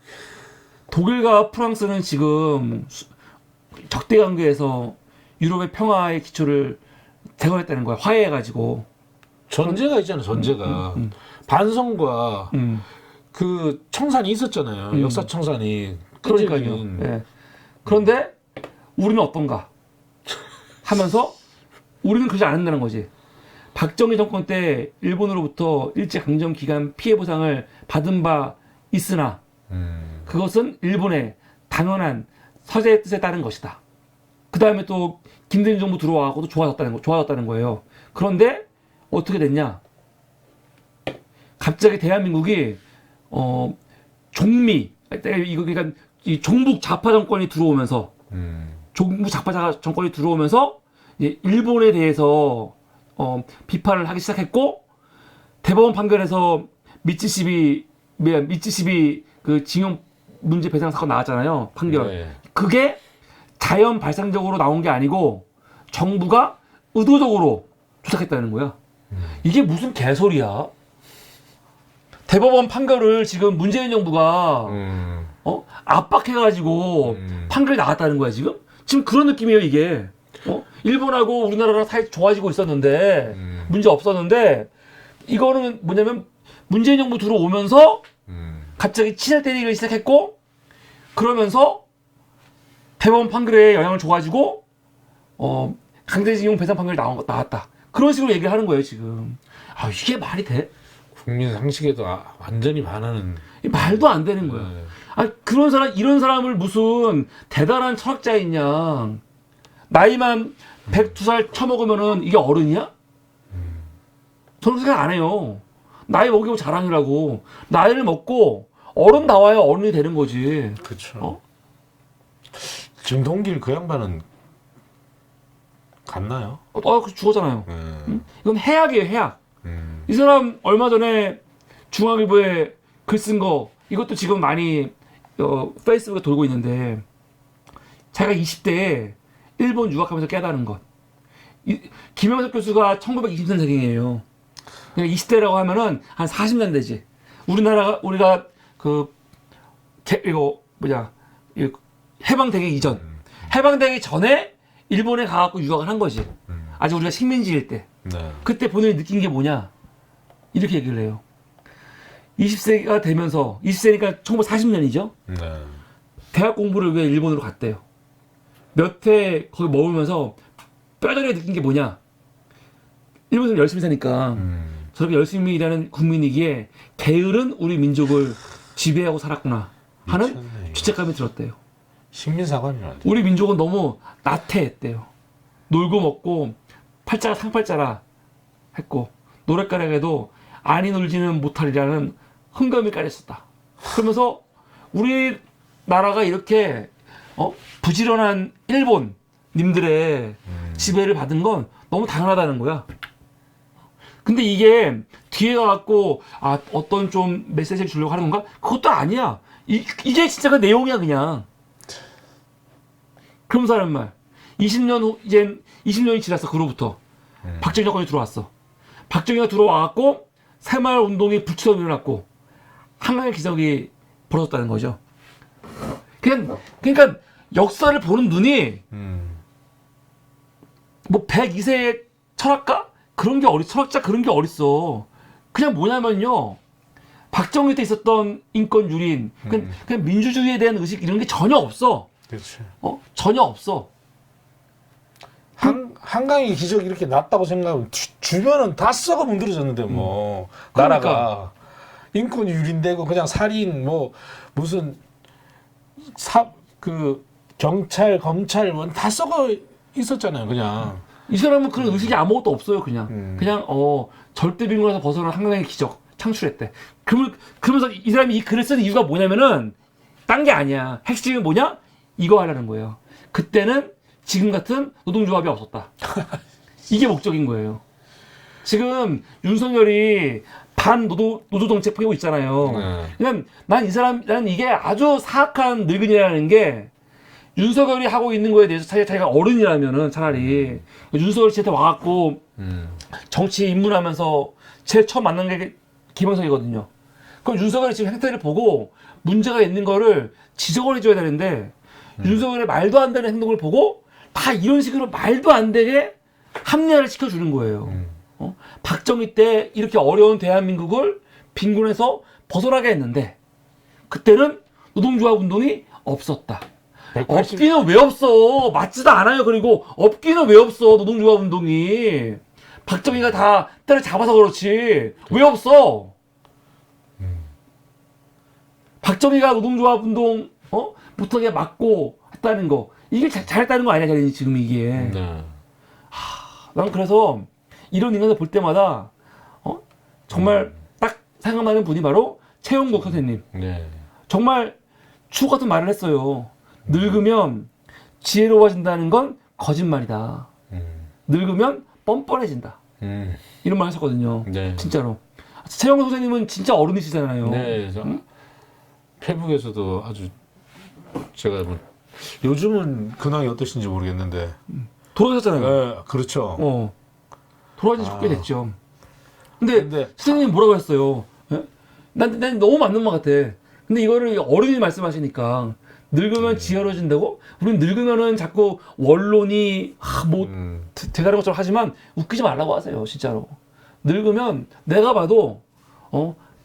독일과 프랑스는 지금 적대 관계에서 유럽의 평화의 기초를 대건했다는 거야. 화해해가지고. 전제가 있잖아요. 전제가 반성과 그 청산이 있었잖아요. 역사 청산이. 그러니까요. 예. 그런데 우리는 어떤가 하면서 우리는 그러지 않는다는 거지. 박정희 정권 때 일본으로부터 일제강점 기간 피해 보상을 받은 바 있으나 그것은 일본의 당연한 서재의 뜻에 따른 것이다. 그 다음에 또 김대중 정부 들어와서도 좋아졌다는 거예요. 그런데 어떻게 됐냐? 갑자기 대한민국이 종미 그러니까 이 종북 좌파 정권이 들어오면서 이제 일본에 대해서 비판을 하기 시작했고 대법원 판결에서 미쓰시비 그 징용 문제 배상 사건 나왔잖아요. 판결. 네. 그게 자연 발상적으로 나온 게 아니고 정부가 의도적으로 조작했다는 거야. 이게 무슨 개소리야? 대법원 판결을 지금 문재인 정부가 압박해가지고 판결이 나왔다는 거야 지금? 지금 그런 느낌이에요 이게. 일본하고 우리나라랑 사이 좋아지고 있었는데 문제 없었는데 이거는 뭐냐면 문재인 정부 들어오면서 갑자기 친일 때리기를 시작했고 그러면서 대법원 판결에 영향을 줘가지고 강제징용 배상 판결이 나왔다. 그런 식으로 얘기를 하는 거예요 지금. 이게 말이 돼? 국민 상식에도 완전히 반하는. 말도 안 되는 거야. 이런 사람을 무슨 대단한 철학자인 양 나이만 102살 처먹으면은 이게 어른이야? 저는 생각 안 해요. 나이 먹이고 자랑이라고. 나이를 먹고 어른 나와야 어른이 되는 거지. 그렇죠. 정동길 그 양반은 갔나요? 죽었잖아요. 이건 해악이에요, 해악. 이 사람 얼마 전에 중앙일보에 글 쓴 거 이것도 지금 많이 페이스북에 돌고 있는데 자기가 20대에 일본 유학하면서 깨달은 것. 김영석 교수가 1920년생이에요. 그러니까 20대라고 하면은 한 40년대지. 우리가 해방되기 이전. 해방되기 전에 일본에 가갖고 유학을 한 거지. 아직 우리가 식민지일 때. 네. 그때 본인이 느낀 게 뭐냐? 이렇게 얘기를 해요. 20세가 되면서 20세니까 1940년이죠. 네. 대학 공부를 왜 일본으로 갔대요. 몇 해 거기 머물면서 뼈저리게 느낀 게 뭐냐? 일본에서 열심히 사니까 저렇게 열심히 일하는 국민이기에 게으른 우리 민족을 지배하고 살았구나 하는 미쳤네. 죄책감이 들었대요. 식민사관이라는데. 우리 민족은 너무 나태했대요. 놀고 먹고 팔자가 상팔자라 했고 노랫가락에도 아니 놀지는 못하리라는 흥감이 깔렸었다. 그러면서 우리나라가 이렇게 부지런한 일본님들의 지배를 받은 건 너무 당연하다는 거야. 근데 이게 뒤에 가갖고 어떤 좀 메시지를 주려고 하는 건가? 그것도 아니야. 이게 진짜 그 내용이야 그냥. 그러면서 하는 말. 20년 후 이제 20년이 지났어. 그로부터 박정희 정권이 들어왔어. 박정희가 들어와갖고 새마을 운동이 불추덩 일어났고 한강의 기적이 벌어졌다는 거죠. 그러니까 역사를 보는 눈이 뭐 102세의 철학가 그런 게 철학자 그런 게 어딨어. 그냥 뭐냐면요. 박정희 때 있었던 인권 유린, 그냥 민주주의에 대한 의식 이런 게 전혀 없어. 그렇지. 전혀 없어. 한강의 기적이 이렇게 났다고 생각하면 주변은 다 썩어 문드러졌는데 뭐 그러니까. 나라가 인권이 유린되고 그냥 살인 뭐 무슨 그 경찰 검찰 뭐 다 썩어 있었잖아요 그냥. 이 사람은 그런 의식이 아무것도 없어요. 그냥 절대 빈곤에서 벗어난 한강의 기적 창출했대. 그러면서 이 사람이 이 글을 쓰는 이유가 뭐냐면은 딴 게 아니야. 핵심이 뭐냐? 이거 하려는 거예요. 그때는 지금 같은 노동조합이 없었다. 이게 목적인 거예요. 지금 윤석열이 반 노조 정책 펴고 있잖아요. 그냥 나는 이게 아주 사악한 늙은이라는 게 윤석열이 하고 있는 거에 대해서 자기가 어른이라면은 차라리 윤석열이 쟤한테 와갖고 정치 입문하면서 제일 처음 만난 게 김영석이거든요. 그럼 윤석열이 지금 행태를 보고 문제가 있는 거를 지적을 해줘야 되는데 윤석열의 말도 안 되는 행동을 보고 다 이런 식으로 말도 안 되게 합리화를 시켜주는 거예요. 박정희 때 이렇게 어려운 대한민국을 빈곤에서 벗어나게 했는데 그때는 노동조합 운동이 없었다. 180... 없기는 왜 없어? 맞지도 않아요. 그리고 없기는 왜 없어? 노동조합 운동이 박정희가 다 때려 잡아서 그렇지 왜 없어? 박정희가 노동조합 운동 부터게 막고 했다는 거 이게 잘했다는 거 아니야? 지금 이게. 난 그래서 이런 인간을 볼 때마다 정말 딱 생각나는 분이 바로 최용국 선생님. 정말 추억 같은 말을 했어요. 늙으면 지혜로워진다는 건 거짓말이다. 늙으면 뻔뻔해진다. 이런 말 하셨거든요. 진짜로. 최용국 선생님은 진짜 어른이시잖아요. 네. 페북에서도 아주 제가 뭐 요즘은 근황이 어떠신지 모르겠는데 돌아가셨잖아요. 네, 그렇죠. 돌아가신 지 꽤 됐죠. 근데 선생님이 뭐라고 했어요? 예? 난 너무 맞는 말 같아. 근데 이거를 어른이 말씀하시니까 늙으면 지혜로워진다고? 우린 늙으면은 자꾸 원론이 대단한 것처럼 하지만 웃기지 말라고 하세요. 진짜로. 늙으면 내가 봐도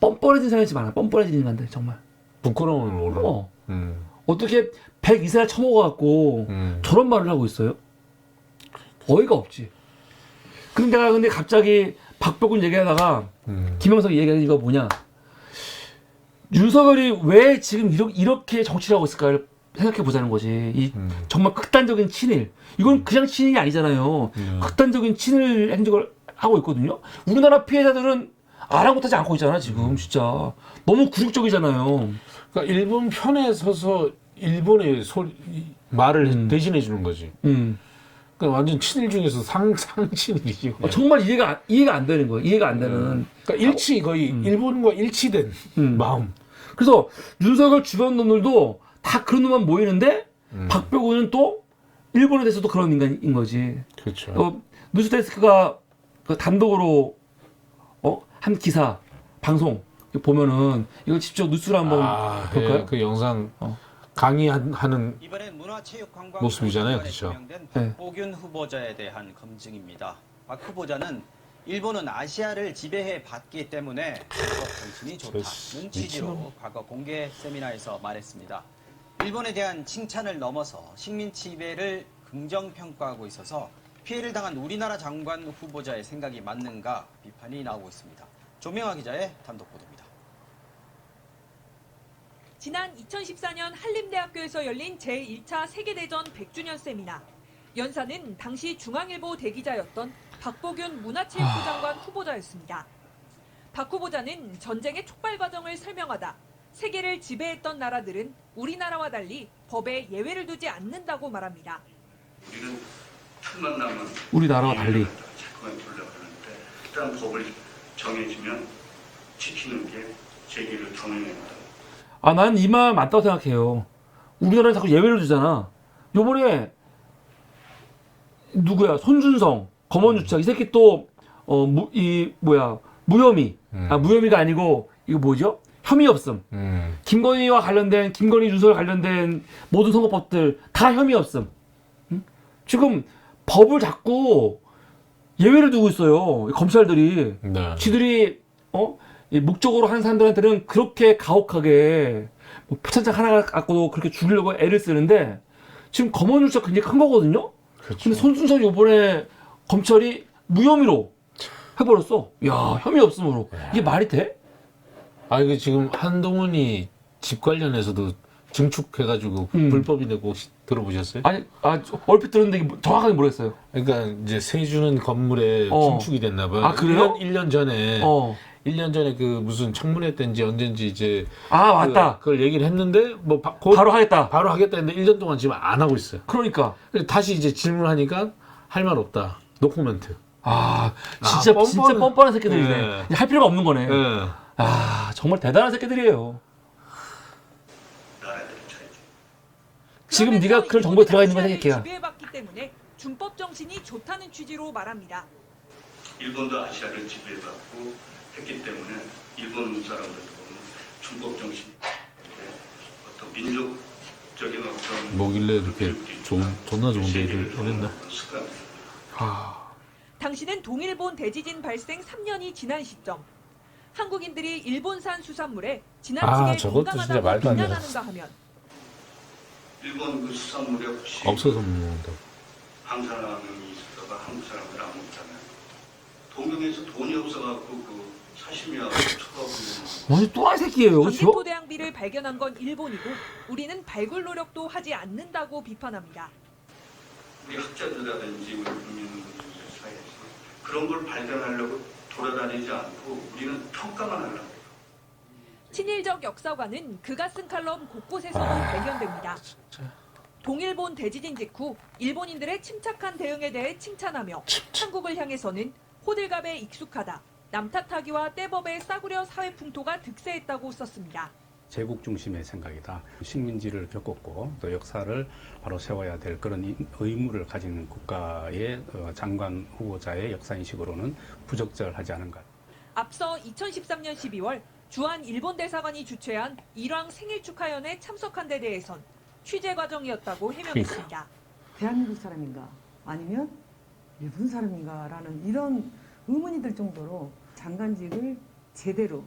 뻔뻔해진 사람이지 많아. 뻔뻔해진 인간들 정말. 부끄러움을 모르는. 어떻게 102세나 처먹어갖고 저런 말을 하고 있어요? 어이가 없지. 근데 갑자기 박병근 얘기하다가 김영석이 얘기하는 이거 뭐냐? 윤석열이 왜 지금 이렇게 정치를 하고 있을까를 생각해 보자는 거지. 정말 극단적인 친일. 이건 그냥 친일이 아니잖아요. 극단적인 친일 행적을 하고 있거든요. 우리나라 피해자들은 아랑곳하지 않고 있잖아 지금 진짜. 너무 굴욕적이잖아요. 그러니까 일본 편에 서서 일본의 말을 대신해 주는 거지. 그러니까 완전 친일 중에서 상친일이지. 정말 이해가 안 되는 거예요. 이해가 안 되는. 그러니까 거의 일본과 일치된 마음. 그래서 윤석열 주변 놈들도 다 그런 놈만 모이는데 박병호는 또 일본에 대해서도 그런 인간인 거지. 그렇죠. 뉴스데스크가 그 단독으로 한 기사 방송 보면은 이거 직접 뉴스로 한번 볼까요? 그 영상 강의하는 모습이잖아요, 그렇죠? 박보균 후보자에 대한 검증입니다. 박 후보자는 일본은 아시아를 지배해 봤기 때문에 정신이 좋다는 취지로 과거 공개 세미나에서 말했습니다. 일본에 대한 칭찬을 넘어서 식민 지배를 긍정 평가하고 있어서 피해를 당한 우리나라 장관 후보자의 생각이 맞는가 비판이 나오고 있습니다. 조명아 기자의 단독 보도입니다. 지난 2014년 한림대학교에서 열린 제1차 세계대전 100주년 세미나. 연사는 당시 중앙일보 대기자였던 박보균 문화체육부 장관 후보자였습니다. 박 후보자는 전쟁의 촉발 과정을 설명하다 세계를 지배했던 나라들은 우리나라와 달리 법에 예외를 두지 않는다고 말합니다. 우리는 첫 만남은 우리나라와 달리 일단 법을 정해지면 지키는 게 제 길을 정해냅니다. 아, 난 이 말 맞다고 생각해요. 우리나라는 자꾸 예외를 주잖아. 요번에 누구야? 손준성, 검언유착 이 새끼 또 무혐의. 아, 무혐의가 아니고 이거 뭐죠? 혐의 없음. 김건희와 관련된 김건희 주소와 관련된 모든 선거법들 다 혐의 없음. 응? 지금 법을 자꾸 예외를 두고 있어요. 검찰들이. 네. 지들이 이 목적으로 하는 사람들한테는 그렇게 가혹하게 뭐 표창장 하나 갖고도 그렇게 죽이려고 애를 쓰는데 지금 검언유착 굉장히 큰 거거든요. 그렇죠. 근데 손준성 요번에 검찰이 무혐의로 해버렸어. 야, 혐의 없음으로. 이게 말이 돼? 아, 이게 지금 한동훈이 집 관련해서도 증축해가지고 불법이라고 혹시 들어보셨어요? 아니, 얼핏 들었는데 이게 정확하게 모르겠어요. 그러니까 이제 세주는 건물에 증축이 됐나 봐요. 아, 그래요? 1년 전에 1년 전에 그 무슨 청문회 때인지 언젠지 이제 아, 맞다. 그걸 얘기를 했는데 뭐 바로 하겠다. 바로 하겠다 했는데 1년 동안 지금 안 하고 있어요. 그러니까. 그래서 다시 이제 질문하니까 할 말 없다. 노코멘트. 아, 진짜 진짜 뻔뻔한 새끼들이네. 예. 이제 할 필요가 없는 거네. 예. 아, 정말 대단한 새끼들이에요. 나라들을 쳐야지. 지금 네가 그런 정보에 들어가 있는 거 생각해야. 지배해봤기 때문에 준법 정신이 좋다는 취지로 말합니다. 일본도 아시아를 지배받고 했기 때문에 일본 사람들도 보면 중국 정신, 어떤 민족적인 어떤 뭐길래 이렇게 존나 좋은데 일을 했나? 습관. 당시는 동일본 대지진 발생 3년이 지난 시점. 한국인들이 일본산 수산물에 지나치게 저것도 진짜 민감하다고 말도 안 돼. 비난하는가 하면 일본 그 수산물에 혹시 없어서 먹는다. 한국 사람이 있었다가 한국 사람들 안 먹잖아요. 동경에서 돈이 없어갖고 그 사시미하고 쳐다보는 완전 또라이 새끼예요. 그렇죠? 전기토대왕비를 발견한 건 일본이고 우리는 발굴 노력도 하지 않는다고 비판합니다. 우리 학자들이라든지 우리 국민들 사이에서 그런 걸 발견하려고 돌아다니지 않고 우리는 평가만 하려고 해요. 친일적 역사관은 그가 쓴 칼럼 곳곳에서도 발견됩니다. 동일본 대지진 직후 일본인들의 침착한 대응에 대해 칭찬하며 한국을 향해서는 호들갑에 익숙하다, 남탓하기와 떼법에 싸구려 사회 풍토가 득세했다고 썼습니다. 제국 중심의 생각이다. 식민지를 겪었고 또 역사를 바로 세워야 될 그런 의무를 가진 국가의 장관 후보자의 역사인식으로는 부적절하지 않은 것. 앞서 2013년 12월 주한 일본 대사관이 주최한 일왕 생일 축하연에 참석한 데 대해선 취재 과정이었다고 해명했습니다. 대한민국 사람인가 아니면 일본 사람인가라는 이런 의문이 들 정도로 장관직을 제대로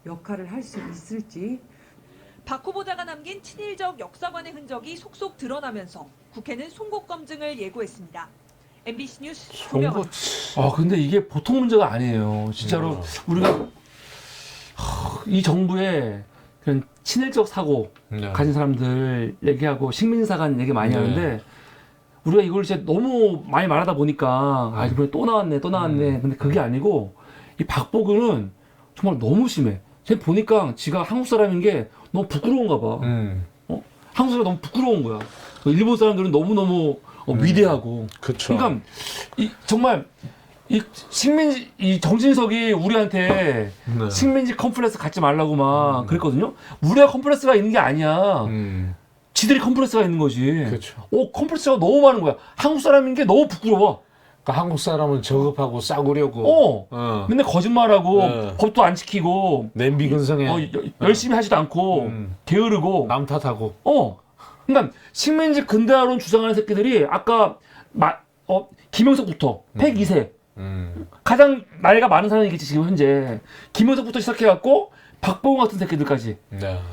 역할을 할 수 있을지. 박 후보자가 남긴 친일적 역사관의 흔적이 속속 드러나면서 국회는 송곳 검증을 예고했습니다. MBC 뉴스 조명원. 근데 이게 보통 문제가 아니에요. 진짜로 우리가 이 정부의 그런 친일적 사고 가진 사람들 얘기하고 식민사관 얘기 많이 하는데 우리가 이걸 이제 너무 많이 말하다 보니까 이번에 또 나왔네. 근데 그게 아니고 이 박보균은 정말 너무 심해. 쟤 보니까 지가 한국 사람인 게 너무 부끄러운가 봐. 한국 사람이 너무 부끄러운 거야. 일본 사람들은 너무너무 위대하고. 그쵸. 그러니까 정말 이 식민지 이 정진석이 우리한테 식민지 컴플렉스 갖지 말라고 막 그랬거든요. 우리가 컴플렉스가 있는 게 아니야. 지들이 컴플렉스가 있는 거지. 그렇죠. 컴플렉스가 너무 많은 거야. 한국 사람인 게 너무 부끄러워. 그러니까 한국 사람은 저급하고 싸구려고 맨날 거짓말하고 법도 안 지키고 냄비 근성에 열심히 하지도 않고 게으르고 남 탓하고 그러니까 식민지 근대화론 주장하는 새끼들이 아까 김영석부터 102세 가장 나이가 많은 사람이겠지 지금 현재. 김영석부터 시작해갖고 박보균 같은 새끼들까지.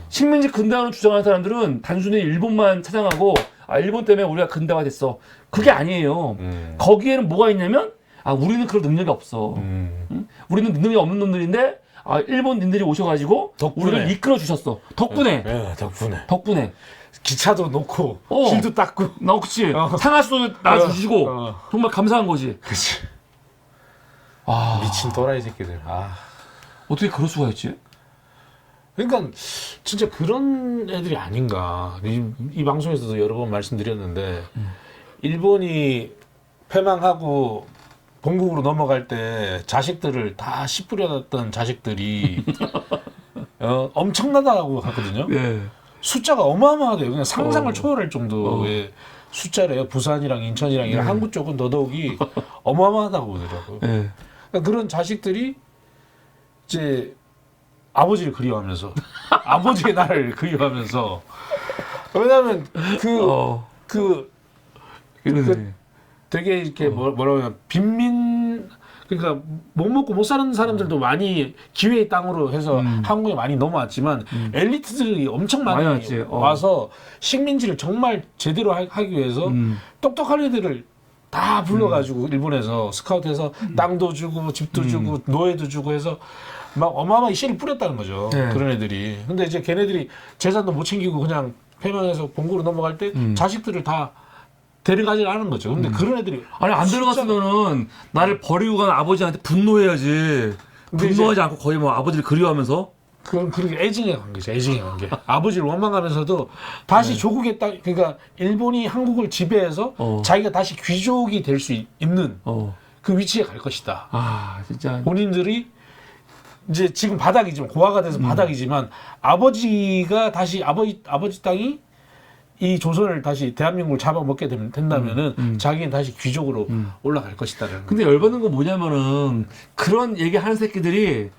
식민지 근대화론 주장하는 사람들은 단순히 일본만 찾아가고 일본 때문에 우리가 근대화됐어. 그게 아니에요. 거기에는 뭐가 있냐면 우리는 그런 능력이 없어. 응? 우리는 능력이 없는 놈들인데 일본인들이 오셔가지고 우리를 이끌어 주셨어. 덕분에. 덕분에. 기차도 놓고 길도 닦고. 그치. 상하수도 놔주시고 정말 감사한 거지. 그치. 미친 또라이 새끼들. 어떻게 그럴 수가 있지? 그러니까 진짜 그런 애들이 아닌가. 이 방송에서도 여러 번 말씀드렸는데 일본이 패망하고 본국으로 넘어갈 때 자식들을 다 씨 뿌려놨던 자식들이 엄청나다고 하거든요. 예. 숫자가 어마어마하대요. 그냥 상상을 어. 초월할 정도의 숫자래요. 부산이랑 인천이랑 이런 네. 항구 쪽은 더더욱이 어마어마하다고 보더라고요. 예. 그러니까 그런 자식들이 이제 아버지를 그리워하면서 아버지의 나라를 그리워하면서 왜냐하면 그 되게 이렇게 뭐라고 하냐 빈민 그러니까 못 먹고 못 사는 사람들도 많이 기회의 땅으로 해서 한국에 많이 넘어왔지만 엘리트들이 엄청 많이 많이 왔지. 와서 식민지를 정말 제대로 하기 위해서 똑똑한 애들을 다 불러가지고 일본에서 스카우트해서 땅도 주고 집도 주고 노예도 주고 해서 막 어마어마하게 씨를 뿌렸다는 거죠. 네. 그런 애들이. 근데 이제 걔네들이 재산도 못 챙기고 그냥 폐명해서 본국으로 넘어갈 때 자식들을 다 데려가지 않은 거죠. 근데 그런 애들이 아니 안 들어갔으면은 나를 버리고 간 아버지한테 분노해야지. 근데 분노하지 않고 거의 뭐 아버지를 그리워하면서. 그건 그렇게 애증의 관계죠. 애증의 관계. 아버지를 원망하면서도 다시 조국의 땅, 그러니까 일본이 한국을 지배해서 자기가 다시 귀족이 될 수 있는 그 위치에 갈 것이다. 아 진짜. 본인들이 이제 지금 바닥이지만 고아가 돼서 바닥이지만 아버지가 다시 아버지 땅이 이 조선을 다시 대한민국을 잡아먹게 된다면은 자기는 다시 귀족으로 올라갈 것이다라는. 근데 열받는 건 뭐냐면은 그런 얘기하는 새끼들이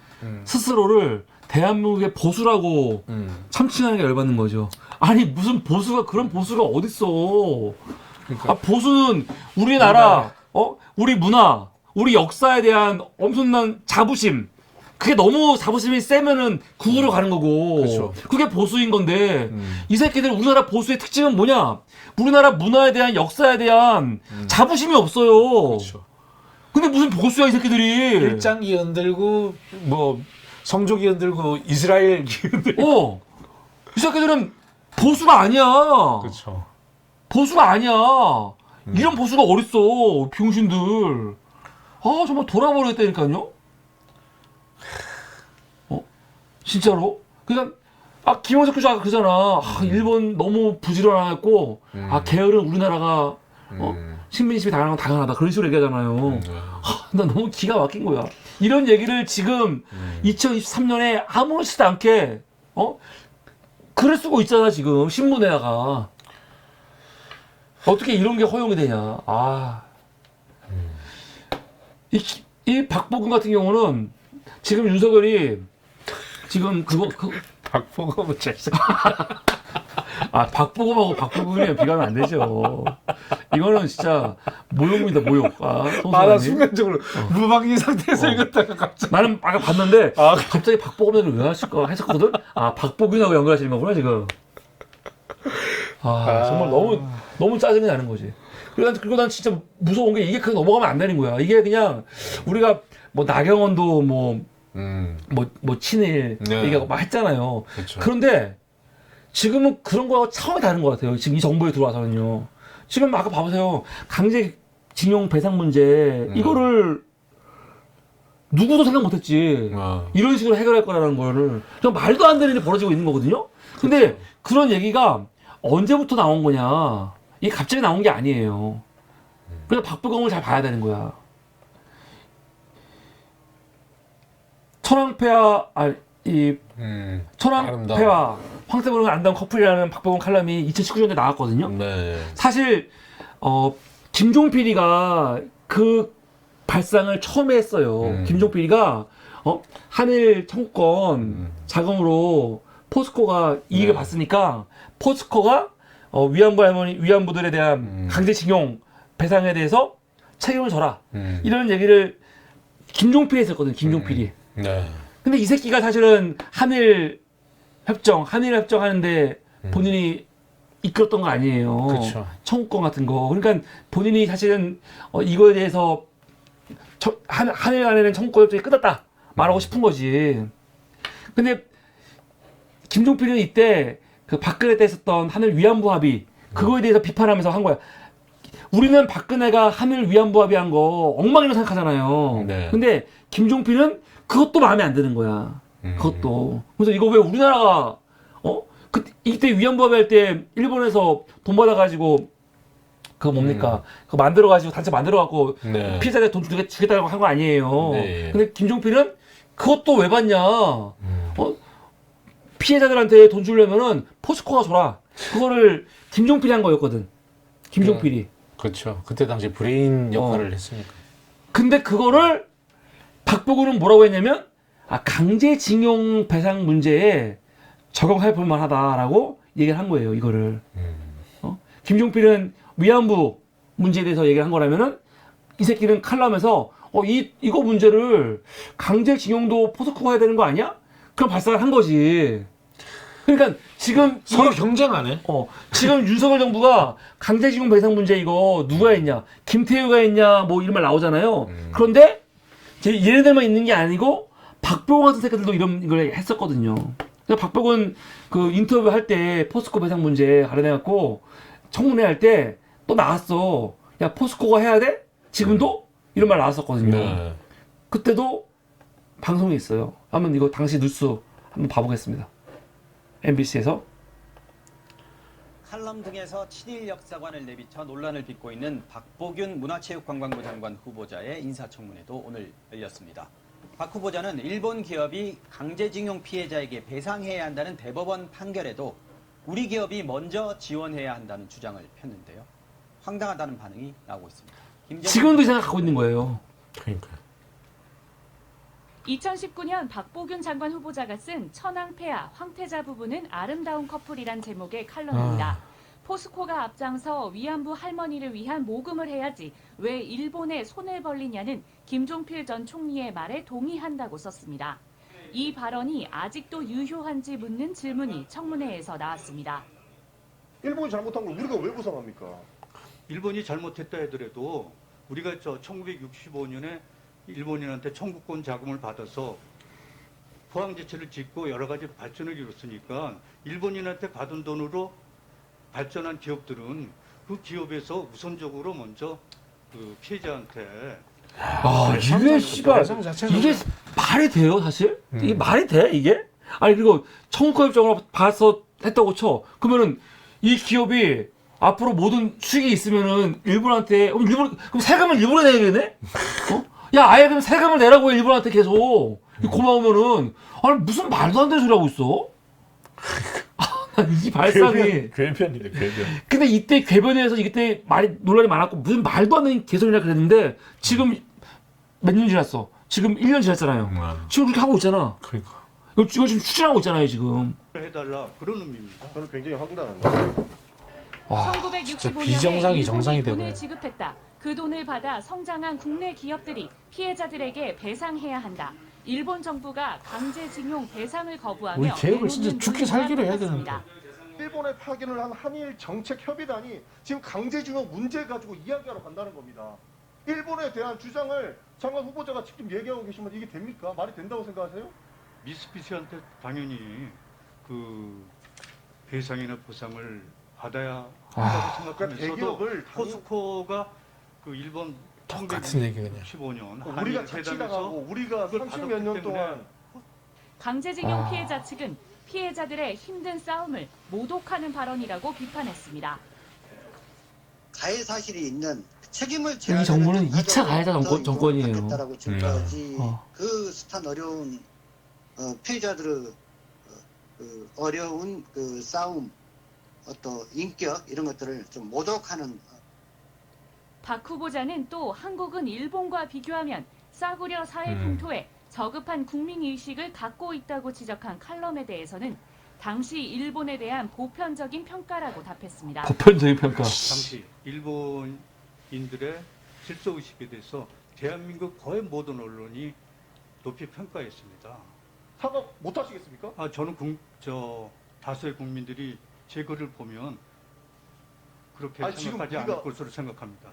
스스로를 대한민국의 보수라고 참칭하는 게 열받는 거죠. 아니 무슨 보수가 그런 보수가 어딨어? 그러니까. 아 보수는 우리나라 우리 문화, 우리 역사에 대한 엄청난 자부심. 그게 너무 자부심이 세면은 구구로 가는 거고. 그렇죠. 그게 보수인 건데 이 새끼들 우리나라 보수의 특징은 뭐냐? 우리나라 문화에 대한 역사에 대한 자부심이 없어요. 그렇죠. 근데 무슨 보수야 이 새끼들이? 일장기 흔들고 뭐 성조기 흔들고 이스라엘 기 흔들고. 이 새끼들은 보수가 아니야. 그렇죠. 보수가 아니야. 이런 보수가 어딨어, 병신들. 아, 정말 돌아버리겠다니까요? 진짜로? 그러니까, 김원석 교수가 아까 그러잖아. 일본 너무 부지런하고, 게으른 우리나라가, 식민지배 당하는 건 당연하다. 그런 식으로 얘기하잖아요. 나 너무 기가 막힌 거야. 이런 얘기를 지금 2023년에 아무렇지도 않게, 글을 쓰고 있잖아, 지금. 신문에다가. 어떻게 이런 게 허용이 되냐. 이 박보균 같은 경우는 지금 윤석열이 지금 박보검은 잘생. 박보검하고 박보균이랑 비교하면 안 되죠. 이거는 진짜 모욕입니다, 모욕. 나 순간적으로 무방비 상태에서 읽었다가 갑자기. 나는 아까 봤는데 갑자기 박보검을 왜 하실까 했었거든. 박보균하고 연결하시는 거구나 지금. 정말 너무 짜증이 나는 거지. 그리고 난 진짜 무서운 게 이게 그냥 넘어가면 안 되는 거야. 이게 그냥 우리가 뭐 나경원도 뭐 친일 얘기하고 막 했잖아요. 그쵸. 그런데 지금은 그런 거하고 차원이 다른 것 같아요. 지금 이 정부에 들어와서는요. 지금 아까 봐보세요. 강제징용 배상 문제 이거를 누구도 생각 못했지. 이런 식으로 해결할 거라는 거를 그냥 말도 안 되는 일이 벌어지고 있는 거거든요. 근데 그런 얘기가 언제부터 나온 거냐? 이게 갑자기 나온 게 아니에요. 그래서 박보검을 잘 봐야 되는 거야. 천황폐하 천황폐하 황태보는 아름다운 커플이라는 박보검 칼럼이 2019년에 나왔거든요. 네. 사실 김종필이가 그 발상을 처음에 했어요. 김종필이가 한일 청구권 자금으로 포스코가 이익을 봤으니까 포스코가 위안부들에 대한 강제징용 배상에 대해서 책임을 져라. 이런 얘기를 김종필이 했었거든요. 김종필이. 네. 근데 이 새끼가 사실은 한일 협정 하는데 본인이 이끌었던 거 아니에요. 그쵸. 청구권 같은 거. 그러니까 본인이 사실은 이거에 대해서 한일 간에는 청구권 협정이 끝났다 말하고 싶은 거지. 근데 김종필은 이때 그 박근혜 때 있었던 한일 위안부 합의 그거에 대해서 비판하면서 한 거야. 우리는 박근혜가 한일 위안부 합의한 거 엉망이라고 생각하잖아요. 네. 근데 김종필은 그것도 마음에 안 드는 거야. 그것도. 그래서 이거 왜 우리나라가 이때 위안부 합의할 때 일본에서 돈 받아가지고 그거 뭡니까? 그거 만들어가지고 단체 만들어갖고 네. 피해자한테 돈 주겠다고 한 거 아니에요. 네. 근데 김종필은 그것도 왜 받냐? 피해자들한테 돈 주려면은 포스코가 줘라. 그거를 김종필이 한 거였거든. 김종필이. 그렇죠. 그때 당시 브레인 역할을 했으니까. 근데 그거를 박보균은 뭐라고 했냐면 강제징용 배상 문제에 적용해 볼 만하다라고 얘기를 한 거예요. 이거를. 김종필은 위안부 문제에 대해서 얘기를 한 거라면은 이 새끼는 칼럼에서 이거 문제를 강제징용도 포스코가 해야 되는 거 아니야? 그럼 발상을 한 거지. 그러니까 지금 서로 경쟁하네. 지금 윤석열 정부가 강제징용 배상 문제 이거 누가 했냐? 김태우가 했냐? 뭐 이런 말 나오잖아요. 그런데 얘네들만 있는 게 아니고 박보균 같은 새끼들도 이런 걸 했었거든요. 그래서 박보균 그 인터뷰 할 때 포스코 배상 문제 관련해갖고 청문회 할 때 또 나왔어. 야 포스코가 해야 돼? 지금도? 이런 말 나왔었거든요. 네. 그때도 방송이 있어요. 한번 이거 당시 뉴스 한번 봐보겠습니다. MBC에서. 칼럼 등에서 친일 역사관을 내비쳐 논란을 빚고 있는 박보균 문화체육관광부 장관 후보자의 인사청문회도 오늘 열렸습니다. 박 후보자는 일본 기업이 강제징용 피해자에게 배상해야 한다는 대법원 판결에도 우리 기업이 먼저 지원해야 한다는 주장을 폈는데요. 황당하다는 반응이 나오고 있습니다. 지금도 생각하고 있는 거예요. 그러니까. 2019년 박보균 장관 후보자가 쓴 천황폐하 황태자 부부는 아름다운 커플이란 제목의 칼럼입니다. 포스코가 앞장서 위안부 할머니를 위한 모금을 해야지 왜 일본에 손을 벌리냐는 김종필 전 총리의 말에 동의한다고 썼습니다. 이 발언이 아직도 유효한지 묻는 질문이 청문회에서 나왔습니다. 일본이 잘못한 걸 우리가 왜 보상합니까? 일본이 잘못했다 하더라도 우리가 1965년에 일본인한테 청구권 자금을 받아서 포항제철을 짓고 여러 가지 발전을 이뤘으니까 일본인한테 받은 돈으로 발전한 기업들은 그 기업에서 우선적으로 먼저 그 피해자한테 이게 씨발 이게 말이 돼요 사실? 이게 말이 돼 이게? 아니 그리고 청구협정을 봐서 했다고 쳐. 그러면은 이 기업이 앞으로 모든 수익이 있으면은 일본한테 그럼 세금을 일본에 내야겠네? 야 아예 그럼 세금을 내라고 해 일본한테 계속 고마우면은 아니 무슨 말도 안 되는 소리 하고 있어? 이 발상이 궤변이네 궤변. 근데 이때 궤변에서 이때 논란이 많았고 무슨 말도 안 되는 개소리라 그랬는데 지금 몇 년 지났어? 지금 1년 지났잖아요. 지금 그렇게 하고 있잖아. 그러니까. 이거 지금 추진하고 있잖아요 지금. 해달라 그런 의미입니다. 저는 굉장히 황당한데. 와, 1965년에 비정상이 정상이 일본이 되고. 돈을 지급했다. 그 돈을 받아 성장한 국내 기업들이 피해자들에게 배상해야 한다. 일본 정부가 강제징용 배상을 거부하며 우리 계획을 진짜 내놓는 죽기 살기로 해야 논의가 되는데. 일본에 파견을 한 한일 정책협의단이 지금 강제징용 문제 가지고 이야기하러 간다는 겁니다. 일본에 대한 주장을 장관 후보자가 직접 얘기하고 계시면 이게 됩니까? 말이 된다고 생각하세요? 미쓰비시한테 당연히 그 배상이나 보상을 받아야 한다고 생각하면서도 대기업을 포스코가 그 일본 똑같은 얘기 그냥. 1965년 우리가 자치당하고 우리가 30몇 년 동안 강제징용 피해자 측은 피해자들의 힘든 싸움을 모독하는 발언이라고 비판했습니다. 가해 사실이 있는 책임을 이 정부는 2차 가해자 정권이에요. 다라고 지금까지 그 숱한 어려운 피해자들의 그 어려운 그 싸움, 어떤 인격 이런 것들을 좀 모독하는. 박 후보자는 또 한국은 일본과 비교하면 싸구려 사회 풍토에 저급한 국민의식을 갖고 있다고 지적한 칼럼에 대해서는 당시 일본에 대한 보편적인 평가라고 답했습니다. 보편적인 평가. 당시 일본인들의 질서의식에 대해서 대한민국 거의 모든 언론이 높이 평가했습니다. 사과 못 하시겠습니까? 저는 다수의 국민들이 제 글을 보면 그렇게 생각하지 않을 것으로 생각합니다.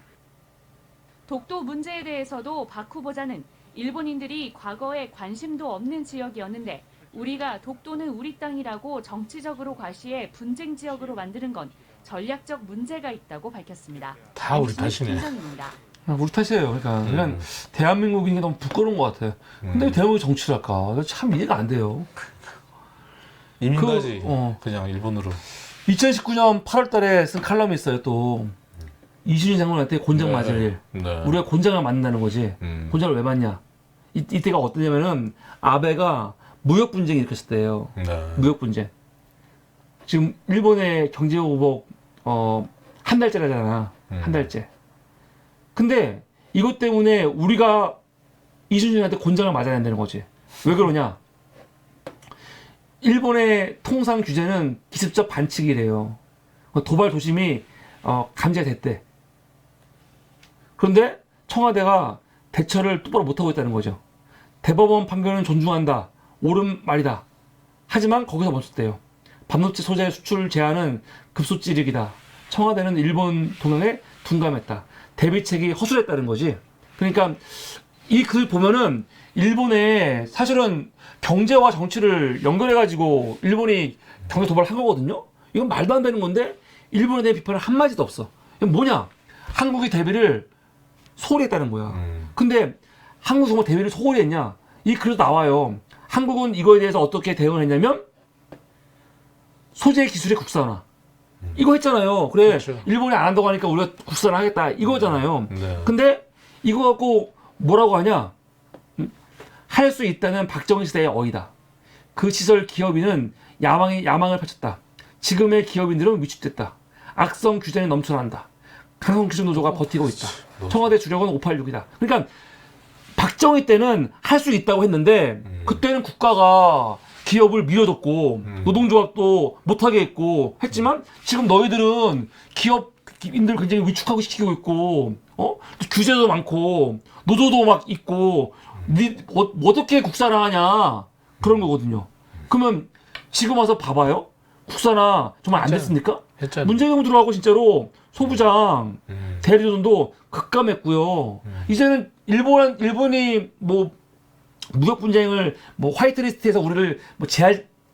독도 문제에 대해서도 박 후보자는 일본인들이 과거에 관심도 없는 지역이었는데 우리가 독도는 우리 땅이라고 정치적으로 과시해 분쟁 지역으로 만드는 건 전략적 문제가 있다고 밝혔습니다. 다 우리 탓이네. 김정입니다. 우리 탓이에요. 그러니까 대한민국인 게 너무 부끄러운 것 같아. 근데 왜 대한민국이 정치를 할까? 참 이해가 안 돼요. 이민 가지 그냥 일본으로. 2019년 8월달에 쓴 칼럼이 있어요. 또 이순신 장관한테 곤장 맞을 일. 우리가 곤장을 맞는다는 거지. 곤장을 왜 맞냐? 이때가 어떠냐면은 아베가 무역 분쟁이 일으켰을 때예요. 무역 분쟁. 지금 일본의 경제 보복 한 달째라잖아. 한 달째. 근데 이것 때문에 우리가 이순신한테 곤장을 맞아야 된다는 거지. 왜 그러냐? 일본의 통상 규제는 기습적 반칙이래요. 도발 도심이 감지됐대. 그런데 청와대가 대처를 똑바로 못하고 있다는 거죠. 대법원 판결은 존중한다. 옳은 말이다. 하지만 거기서 멈췄대요. 반도체 소재 수출 제한은 급소찌르기다. 청와대는 일본 동향에 둔감했다. 대비책이 허술했다는 거지. 그러니까 이 글 보면은 일본에 사실은 경제와 정치를 연결해가지고 일본이 경제 도발을 한 거거든요. 이건 말도 안 되는 건데 일본에 대한 비판은 한마디도 없어. 이건 뭐냐? 한국이 대비를 소홀히 했다는 거야. 근데 한국 정말 대비를 소홀히 했냐? 이 글에도 나와요. 한국은 이거에 대해서 어떻게 대응을 했냐면 소재 기술의 국산화. 이거 했잖아요. 그래, 그렇죠. 일본이 안 한다고 하니까 우리가 국산화 하겠다. 이거잖아요. 네. 근데 이거 갖고 뭐라고 하냐? 할 수 있다는 박정희 시대의 어이다. 그 시절 기업인은 야망을 펼쳤다. 지금의 기업인들은 위축됐다. 악성 규제는 넘쳐난다. 강성규제노조가 버티고 있다. 청와대 주력은 586이다. 그러니까 박정희 때는 할 수 있다고 했는데 그때는 국가가 기업을 밀어줬고 노동조합도 못하게 했고 했지만 지금 너희들은 기업인들 굉장히 위축하고 시키고 있고 규제도 많고 노조도 막 있고 어떻게 국산화하냐 그런 거거든요. 그러면 지금 와서 봐봐요. 국산화 정말 안 됐습니까? 문재인 정부들하고 진짜로 소부장 대리조선도 급감했고요. 이제는 일본이 뭐 무역 분쟁을 뭐 화이트리스트에서 우리를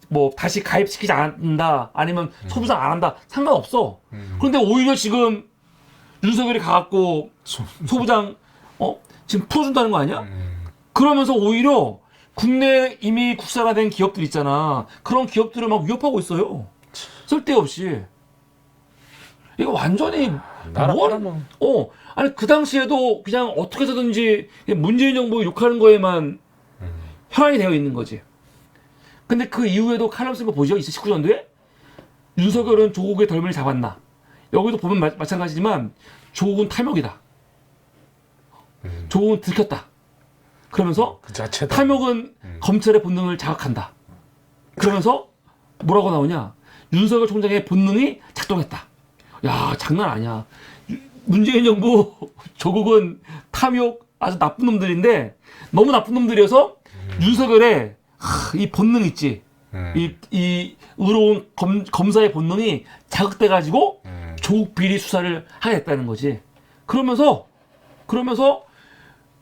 뭐 다시 가입시키지 않는다 아니면 소부장 안 한다 상관없어. 그런데 오히려 지금 윤석열이 가갖고 소부장 지금 풀어준다는 거 아니야? 그러면서 오히려 국내 이미 국산화된 기업들 있잖아. 그런 기업들을 막 위협하고 있어요. 쓸데없이. 이거 완전히 아니 그 당시에도 그냥 어떻게 해서든지 문재인 정부 욕하는 거에만 혈안이 되어 있는 거지. 근데 그 이후에도 칼럼 쓴 거 보죠? 2019년도에 윤석열은 조국의 덜미를 잡았나. 여기도 보면 마찬가지지만 조국은 탐욕이다. 조국은 들켰다. 그러면서 그 자체다. 탐욕은 검찰의 본능을 자극한다. 그러면서 뭐라고 나오냐? 윤석열 총장의 본능이 작동했다. 야, 장난 아니야. 문재인 정부 조국은 탐욕 아주 나쁜 놈들인데 너무 나쁜 놈들이어서 윤석열의 이 본능 있지. 이 의로운 검사의 본능이 자극돼 가지고 조국 비리 수사를 하겠다는 거지. 그러면서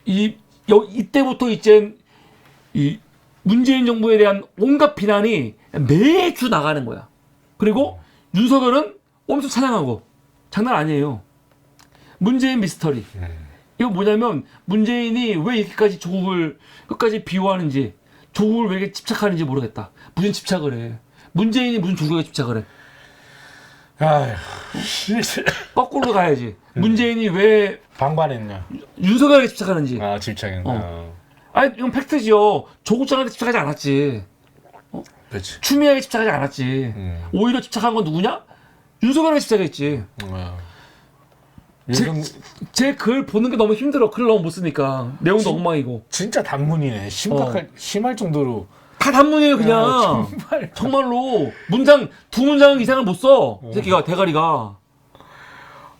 이때부터 이제 이 문재인 정부에 대한 온갖 비난이 매주 나가는 거야. 그리고 윤석열은 엄청 찬양하고 장난 아니에요. 문재인 미스터리. 이거 뭐냐면 문재인이 왜 이렇게까지 조국을 끝까지 비호하는지 조국을 왜 이렇게 집착하는지 모르겠다. 무슨 집착을 해. 문재인이 무슨 조국에 집착을 해. 아휴, 거꾸로 가야지. 문재인이 왜 방관했냐. 윤석열에게 집착하는지. 아, 집착했나. 아니 이건 팩트지요. 조국장한테 집착하지 않았지. 그렇지. 추미애에게 집착하지 않았지. 오히려 집착한 건 누구냐? 윤석열에게 집착했지. 제 글 보는 게 너무 힘들어. 글 너무 못 쓰니까. 내용도 엉망이고. 진짜 단문이네. 심할 정도로. 다 단문이에요, 그냥. 정말로. 두 문장 이상을 못 써. 이 새끼가, 대가리가.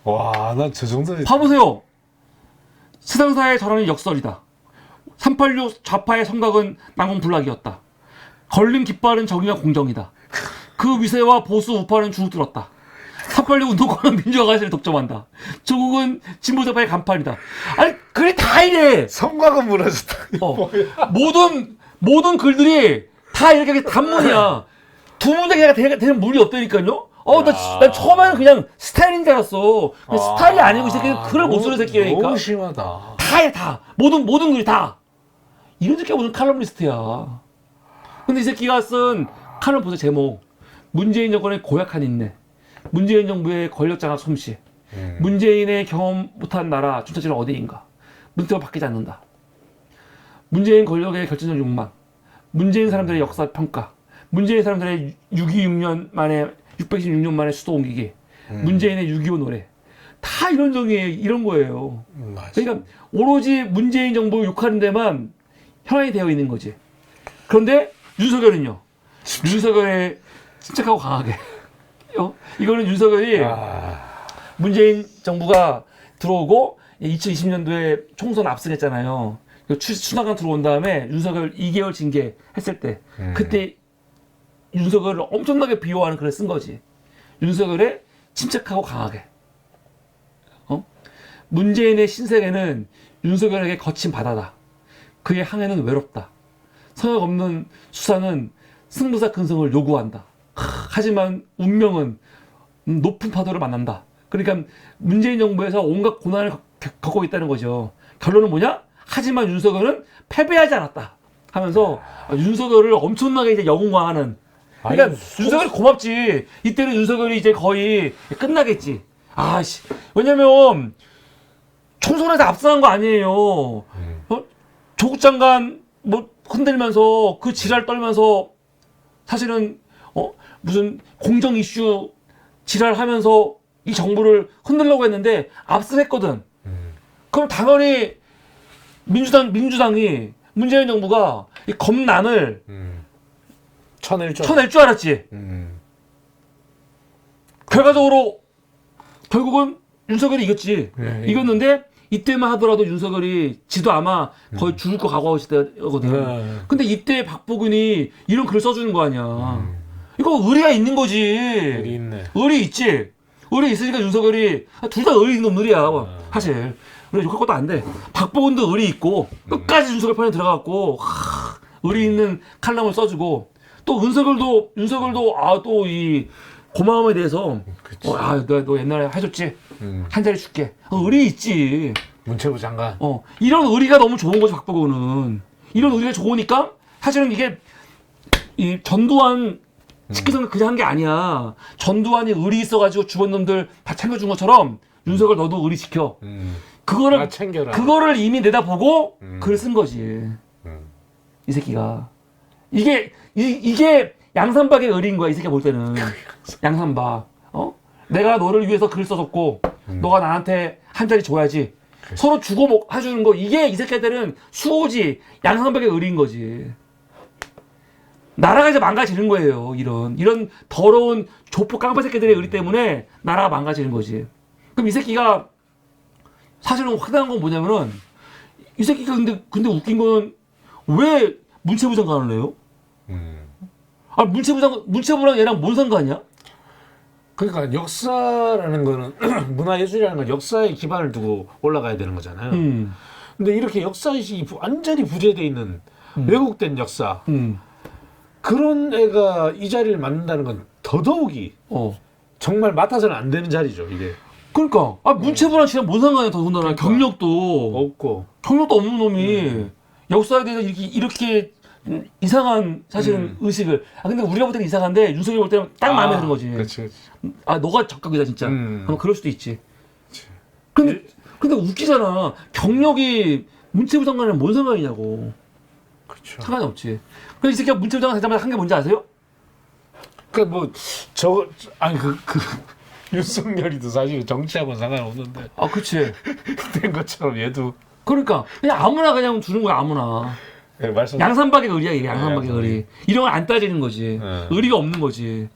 와, 난 저 정도는. 봐보세요. 세상사에 전하는 역설이다. 386 좌파의 성각은 난공불락이었다. 걸린 깃발은 정의와 공정이다. 그 위세와 보수 우파는 주눅들었다. 386 운동권은 민주화 가시를 독점한다. 조국은 진보자파의 간판이다. 아니 글이 다 이래. 성곽은 무너졌다. 모든 글들이 다 이렇게 단문이야. 두 문장이 되는 물이 없다니까요. 난 처음에는 그냥 스타일인 줄 알았어. 스타일이 아니고 이 새끼는 글을 못 쓰는 새끼니까. 너무 심하다. 다. 모든 글이 다. 이런 새끼가 무슨 칼럼니스트야. 근데 이 새끼가 쓴 칼럼 보세요, 제목. 문재인 정권의 고약한 인내. 문재인 정부의 권력장악 솜씨. 문재인의 경험 못한 나라 춘천지는 어디인가. 문제가 바뀌지 않는다. 문재인 권력의 결정적 욕망. 문재인 사람들의 역사 평가, 문재인 사람들의 6.26년 만에 626년 만에 수도 옮기기, 문재인의 6.25 노래 다 이런 정의 이런 거예요. 그러니까 오로지 문재인 정부 욕하는 데만 현안이 되어 있는 거지. 그런데 윤석열은요. 윤석열의 침착하고 강하게. 이거는 윤석열이 문재인 정부가 들어오고 2020년도에 총선 압승했잖아요. 추나강 들어온 다음에 윤석열 2개월 징계 했을 때 그때 윤석열을 엄청나게 비호하는 글을 쓴 거지. 윤석열의 침착하고 강하게. 문재인의 신세계는 윤석열에게 거친 바다다. 그의 항해는 외롭다. 성역 없는 수사는 승부사 근성을 요구한다. 하지만 운명은 높은 파도를 만난다. 그러니까 문재인 정부에서 온갖 고난을 겪고 있다는 거죠. 결론은 뭐냐? 하지만 윤석열은 패배하지 않았다. 하면서 윤석열을 엄청나게 이제 영웅화하는. 그러니까 윤석열이 고맙지. 이때는 윤석열이 이제 거의 끝나겠지. 왜냐면 총선에서 압승한 거 아니에요. 조국 장관 뭐 흔들면서 그 지랄 떨면서 사실은 무슨 공정 이슈 지랄하면서 이 정부를 흔들려고 했는데 압승했거든. 그럼 당연히 민주당이 문재인 정부가 이 검난을 쳐낼 줄 알았지. 결과적으로 결국은 윤석열이 이겼지. 이겼는데 이때만 하더라도 윤석열이 지도 아마 거의 죽을 거 각오하실 때거든. 근데 이때 박보균이 이런 글을 써주는 거 아니야. 이거 의리가 있는 거지. 의리 있네. 의리 있지. 의리 있으니까 윤석열이 둘 다 의리 있는 놈들이야. 사실. 우리가 욕할 것도 안 돼. 박보균도 의리 있고 끝까지 윤석열 편에 들어갔고 의리 있는 칼럼을 써주고 또 윤석열도 또 이 고마움에 대해서 너 옛날에 해줬지. 한 자리 줄게. 의리 있지. 문체부 장관. 이런 의리가 너무 좋은 거지 박보균은. 이런 의리가 좋으니까 사실은 이게 이 전두환 시키는 그냥 한 게 아니야. 전두환이 의리 있어가지고 죽은 놈들 다 챙겨준 것처럼 윤석열 너도 의리 지켜. 그거를 이미 내다보고 글을 쓴 거지. 이 새끼가. 이게 양산박의 의리인 거야. 이 새끼가 볼 때는. 양산박. 내가 너를 위해서 글 써줬고 너가 나한테 한 자리 줘야지. 서로 주고 해주는 거. 이게 이 새끼들은 수호지. 양산박의 의리인 거지. 나라가 이제 망가지는 거예요. 이런 더러운 조폭 깡패 새끼들의 의리 때문에 나라가 망가지는 거지. 그럼 이 새끼가 사실은 황당한 건 뭐냐면은 이 새끼가 근데 웃긴 건 왜 문체부 장관을 해요? 문체부랑 얘랑 뭔 상관이야? 그러니까 역사라는 거는 문화예술이라는 건 역사에 기반을 두고 올라가야 되는 거잖아요. 근데 이렇게 역사의식이 완전히 부재돼 있는 왜곡된 역사 그런 애가 이 자리를 맡는다는 건 더더욱이 정말 맡아서는 안 되는 자리죠, 이게. 그러니까 문체부랑 진짜 뭔 상관이야. 더군다나 경력도 없고 경력도 없는 놈이 역사에 대해서 이렇게 이상한 사실은 의식을. 근데 우리가 볼 때는 이상한데 윤석열이 볼 때는 딱 마음에 드는 거지. 그렇지. 너가 적극이다 진짜. 아마 그럴 수도 있지. 근데 웃기잖아. 경력이 문체부 장관이랑 뭔 상관이냐고. 그렇죠. 상관이 없지. 그래서 이 새끼가 문체부 장관 되자마자 한 게 뭔지 아세요? 윤석열이도 사실 정치하고는 상관없는데. 그치. 된 것처럼 얘도. 그러니까 그냥 아무나 그냥 주는 거야. 아무나. 네, 양산박의 의리야. 이게 양산박의 의리. 이런 걸 안 따지는 거지. 의리가 없는 거지.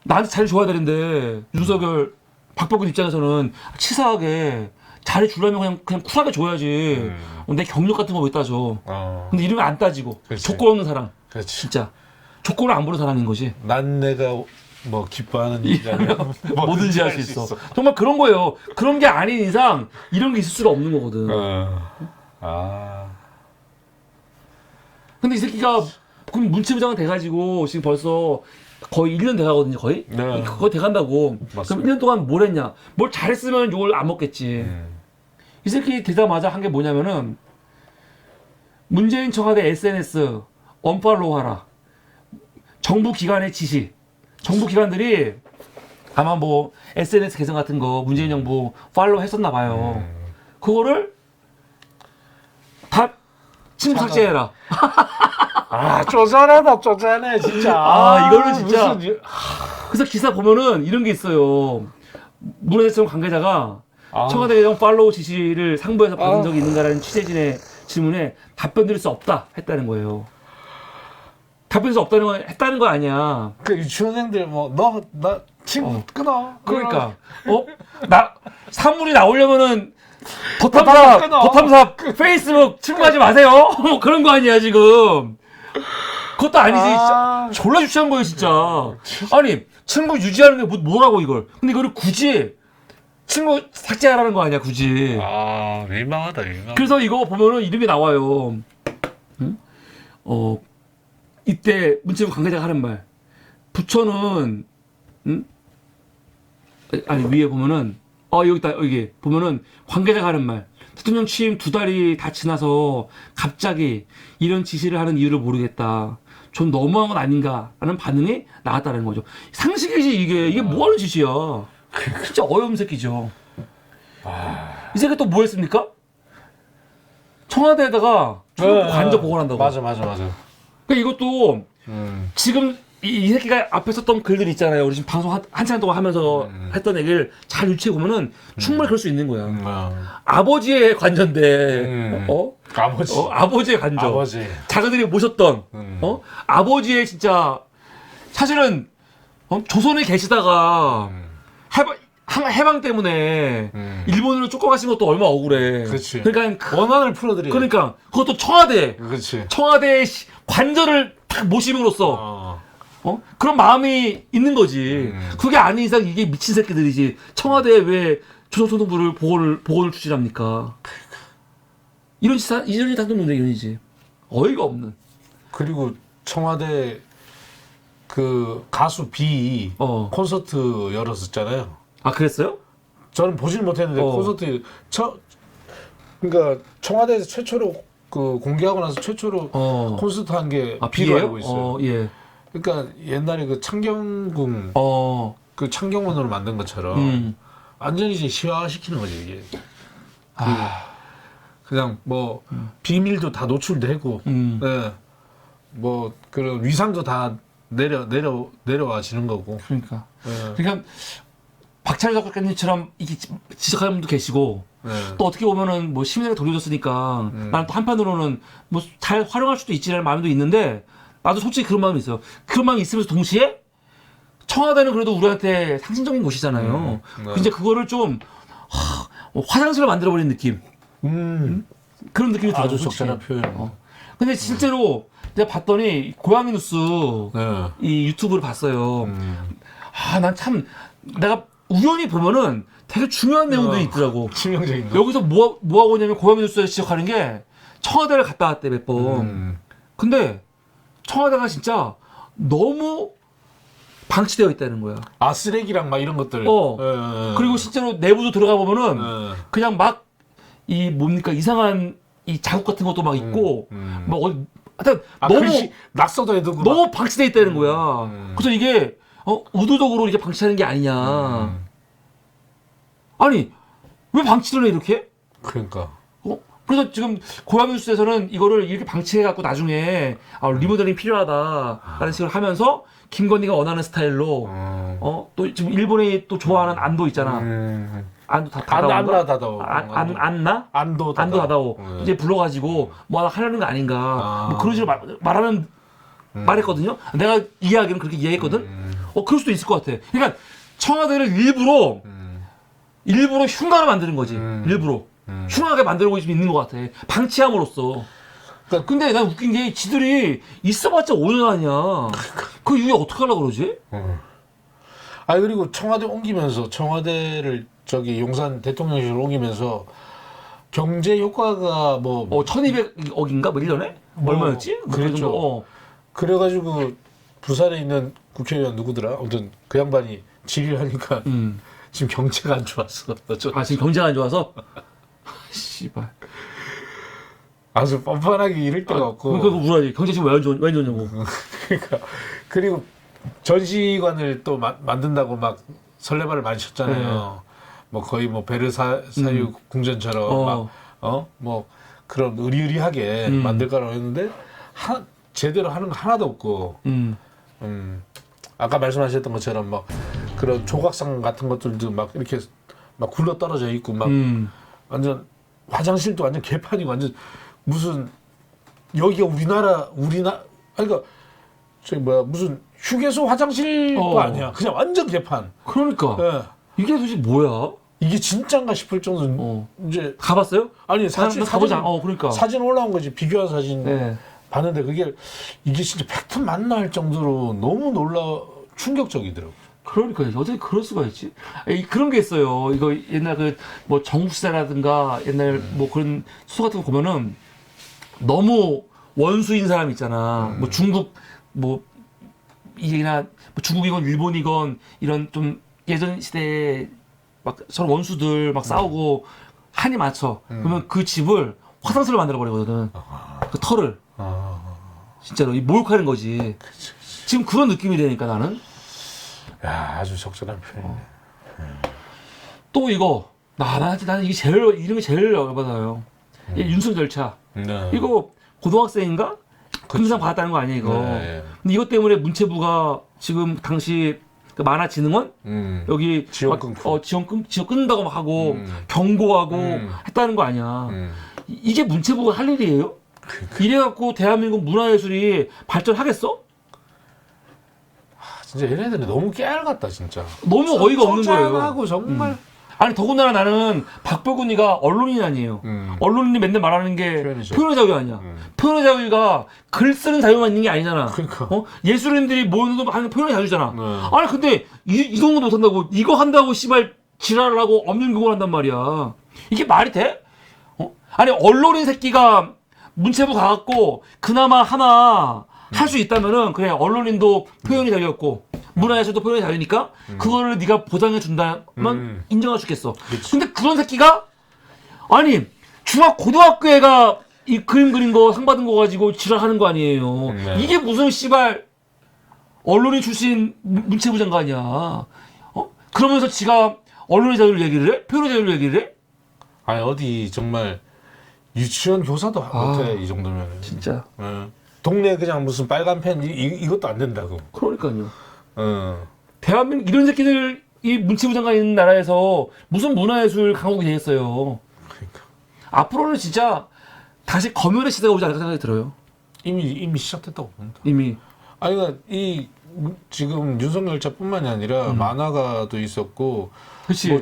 나한테 자리 줘야 되는데 윤석열 박보균 입장에서는 치사하게 자리 주려면 그냥 쿨하게 줘야지. 내 경력 같은 거 왜 따져. 근데 이러면 안 따지고. 그렇지. 조건 없는 사람. 그렇지. 진짜. 조건을 안 보는 사람인 거지. 난 내가 뭐 기뻐하는 일이라면 뭐든지 할 수 있어. 정말 그런 거예요. 그런 게 아닌 이상 이런 게 있을 수가 없는 거거든. 근데 이 새끼가 그럼 문체부 장관 돼가지고 지금 벌써 거의 1년 돼가거든요. 거의? 거의 돼간다고. 맞습니다. 그럼 1년 동안 뭘 했냐? 뭘 잘했으면 욕을 안 먹겠지. 이 새끼 되자마자 한 게 뭐냐면은 문재인 청와대 SNS 언팔로우 하라. 정부 기관의 지시. 정부 기관들이 아마 뭐 SNS 계정 같은 거 문재인 정부 팔로우 했었나 봐요. 그거를 다 친구 삭제해라. 쪼잔하다, 쪼잔해, 진짜. 이거는 진짜. 무슨 그래서 기사 보면은 이런 게 있어요. 문화재청 관계자가 아. 청와대 대령 팔로우 지시를 상부에서 받은 적이 있는가라는 취재진의 질문에 답변 드릴 수 없다 했다는 거예요. 답변 수 없다는 건 했다는 거 아니야. 그 유치원생들 나 친구 끊어. 그러니까 나 사물이 나오려면은 도탐사 페이스북 친구하지 마세요. 뭐 그런 거 아니야 지금. 그것도 아니지. 진짜 졸라 유치한 거예요 진짜. 아니 친구 유지하는 게 뭐라고 이걸. 근데 이거를 굳이 친구 삭제하라는 거 아니야 굳이. 민망하다, 민망. 그래서 이거 보면은 이름이 나와요. 응? 이때 문체부 관계자가 하는 말. 부처는 아니 위에 보면은 여기 있다. 여기 보면은 관계자가 하는 말. 대통령 취임 2달이 다 지나서 갑자기 이런 지시를 하는 이유를 모르겠다. 좀 너무한 건 아닌가라는 반응이 나왔다는 거죠. 상식이지 이게 뭐 하는 짓이야. 진짜 어이없는 새끼죠. 이 새끼 또 뭐 했습니까? 청와대에다가 관저 보관한다고. 맞아. 그러니까 이것도 지금 이 새끼가 앞에 썼던 글들 있잖아요. 우리 지금 방송 한참 동안 하면서 했던 얘기를 잘 유추해 보면은 충분히 그럴 수 있는 거야. 아버지의 관저인데, 아버지의 관저. 아버지. 자기들이 모셨던, 아버지의 진짜, 사실은, 조선에 계시다가, 해방 때문에, 일본으로 쫓겨가신 것도 얼마 억울해. 그렇지. 그러니까, 원한을 풀어드려. 그러니까, 그것도 청와대. 그렇지. 청와대의 관저를 딱 모심으로써, 그런 마음이 있는 거지. 그게 아닌 이상 이게 미친 새끼들이지. 청와대에 왜 조선소득부를 보고를 추진합니까? 이런 이전이 당근 논쟁 이런이지. 어이가 없는. 그리고 청와대 그 가수 B 콘서트 열었었잖아요. 아 그랬어요? 저는 보질 못했는데 콘서트 그러니까 청와대에서 최초로 그 공개하고 나서 최초로 콘서트 한 게 B로 알고 있어요. 예. 그러니까 옛날에 그 창경궁 그 창경원으로 만든 것처럼 완전히 이제 시화시키는 거지 이게. 그냥 뭐 비밀도 다 노출되고, 네. 뭐 그런 위상도 다 내려와지는 거고. 그러니까. 네. 그러니까 박찬일 작가님처럼 이게 지적하는 분도 계시고. 또 어떻게 보면은 뭐 시민에게 돌려줬으니까 나는 또 한편으로는 뭐 잘 활용할 수도 있지라는 마음도 있는데. 나도 솔직히 그런 마음이 있어요. 그런 마음이 있으면서 동시에 청와대는 그래도 우리한테 상징적인 곳이잖아요. 근데 그거를 좀 화장실을 만들어버린 느낌. 그런 느낌이 들어요. 아주 적절한 표현. 근데 실제로 내가 봤더니 고양이 뉴스 이 유튜브를 봤어요. 난 참 내가 우연히 보면은 되게 중요한 내용들이 있더라고. 치명적인 거. 여기서 뭐 하고 있냐면 고양이 뉴스에서 지적하는 게 청와대를 갔다 왔대 몇 번. 근데 청와대가 진짜 너무 방치되어 있다는 거야. 쓰레기랑 막 이런 것들. 그리고 실제로 내부도 들어가 보면은 그냥 막 이 뭡니까 이상한 이 자국 같은 것도 막 있고 막 하여튼 너무 낙서도 해두고 너무 방치되어 있다는 거야. 그래서 이게 의도적으로 이렇게 방치하는 게 아니냐. 아니 왜 방치를 해 이렇게? 그러니까. 그래서 지금 고양이 뉴스에서는 이거를 이렇게 방치해갖고 나중에 리모델링 필요하다라는 식으로 하면서 김건희가 원하는 스타일로 또 지금 일본이 또 좋아하는 안도 있잖아. 안도 다다오. 안도 다다오. 이제 불러가지고 뭐 하나 하려는 거 아닌가. 뭐 그런 식으로 말했거든요. 내가 이해하기는 그렇게 이해했거든. 그럴 수도 있을 것 같아. 그러니까 청와대를 일부러 흉가로 만드는 거지. 일부러. 흉하게 만들고 있는 것 같아. 방치함으로써. 근데 난 웃긴 게 지들이 있어봤자 5년 아니야. 그 이후에 어떻게 하려고 그러지? 그리고 청와대 옮기면서 청와대를 용산 대통령실로 옮기면서 경제 효과가 1200억인가? 뭐 1년에? 얼마였지? 그렇죠. 그래가지고 부산에 있는 국회의원 누구더라? 아무튼 그 양반이 질의를 하니까 지금 경제가 안 좋았어. 지금 경제가 안 좋아서? 씨발. 아주 뻔뻔하게 이럴 데가 없고. 그거 우라지. 경제 지금 왜 안 좋냐고. 그러니까. 그리고 전시관을 또 만든다고 막 설레발을 많이 쳤잖아요. 뭐 거의 베르사유 궁전처럼 뭐 그런 의리의리하게 만들 거라고 했는데 제대로 하는 거 하나도 없고 아까 말씀하셨던 것처럼 막 그런 조각상 같은 것들도 막 이렇게 막 굴러 떨어져 있고 막 완전 화장실도 완전 개판이고 완전 무슨 여기가 우리나라 그러니까 저기 뭐야 무슨 휴게소 화장실도 아니야. 그냥 완전 개판. 그러니까 예. 이게 도대체 뭐야? 이게 진짜인가 싶을 정도로 이제 가봤어요? 아니 사진 가보자. 그러니까 사진 올라온 거지 비교한 사진 네. 봤는데 이게 진짜 팩트 맞나 할 정도로 너무 충격적이더라고. 그러니까 어떻게 그럴 수가 있지? 그런 게 있어요. 이거 옛날 그 뭐 정부시대라든가 옛날 뭐 그런 수소 같은 거 보면은 너무 원수인 사람 있잖아. 뭐 중국 뭐 이게나 뭐 중국이건 일본이건 이런 좀 예전 시대에 막 서로 원수들 막 싸우고 한이 맞춰. 그러면 그 집을 화장실로 만들어 버리거든. 그 털을. 진짜로 이 모욕하는 거지. 지금 그런 느낌이 되니까 나는. 야, 아주 적절한 표현이네. 또 이거 나는 이게 이런 게 제일 열받아요. 윤석 절차. 네. 이거 고등학생인가? 금상 받았다는 거 아니야 이거. 네. 근데 이것 때문에 문체부가 지금 당시 그 만화진흥원 여기 지원 끊고 지원 끊는다고 막 하고 경고하고 했다는 거 아니야. 이게 문체부가 할 일이에요? 이래갖고 대한민국 문화예술이 발전하겠어? 진짜 얘네들이 너무 깨알 같다 진짜. 너무 어이가 없는 거예요. 하고 정말. 아니 더군다나 나는 박보근이가 언론인이 아니에요. 언론인이 맨날 말하는 게 표현의 자유 아니야. 표현의 자유가 글 쓰는 자유만 있는 게 아니잖아. 그러니까. 예술인들이 모여서 하는 표현의 자유잖아. 아니 근데 이 정도 못한다고 이거 한다고 씨발 지랄을 하고 없는 그걸 한단 말이야. 이게 말이 돼? 아니 언론인 새끼가 문체부 가갖고 그나마 하나 할 수 있다면은 그래 언론인도 표현의 자유였고 문화에서도 표현의 자유니까 그거를 네가 보장해 준다면 인정할 수 있겠어. 근데 그런 새끼가 아니 고등학교 애가 이 그림 그린 거 상 받은 거 가지고 지랄하는 거 아니에요. 이게 무슨 씨발 언론인 출신 문체부 장관이야. 그러면서 지가 언론의 자유를 얘기를 해? 표현의 자유를 얘기를 해? 아니 어디 정말 유치원 교사도 못해 이 정도면. 진짜. 동네 그냥 무슨 빨간 펜 이것도 안 된다고. 그러니까요. 대한민국 이런 새끼들 이 문체부 장관 있는 나라에서 무슨 문화예술 강국이 되겠어요. 그러니까. 앞으로는 진짜 다시 검열의 시대가 오지 않을까 생각이 들어요. 이미 시작됐다고 봅니다. 이미. 아니 그러니까 지금 윤석열차뿐만이 아니라 만화가도 있었고, 그치. 뭐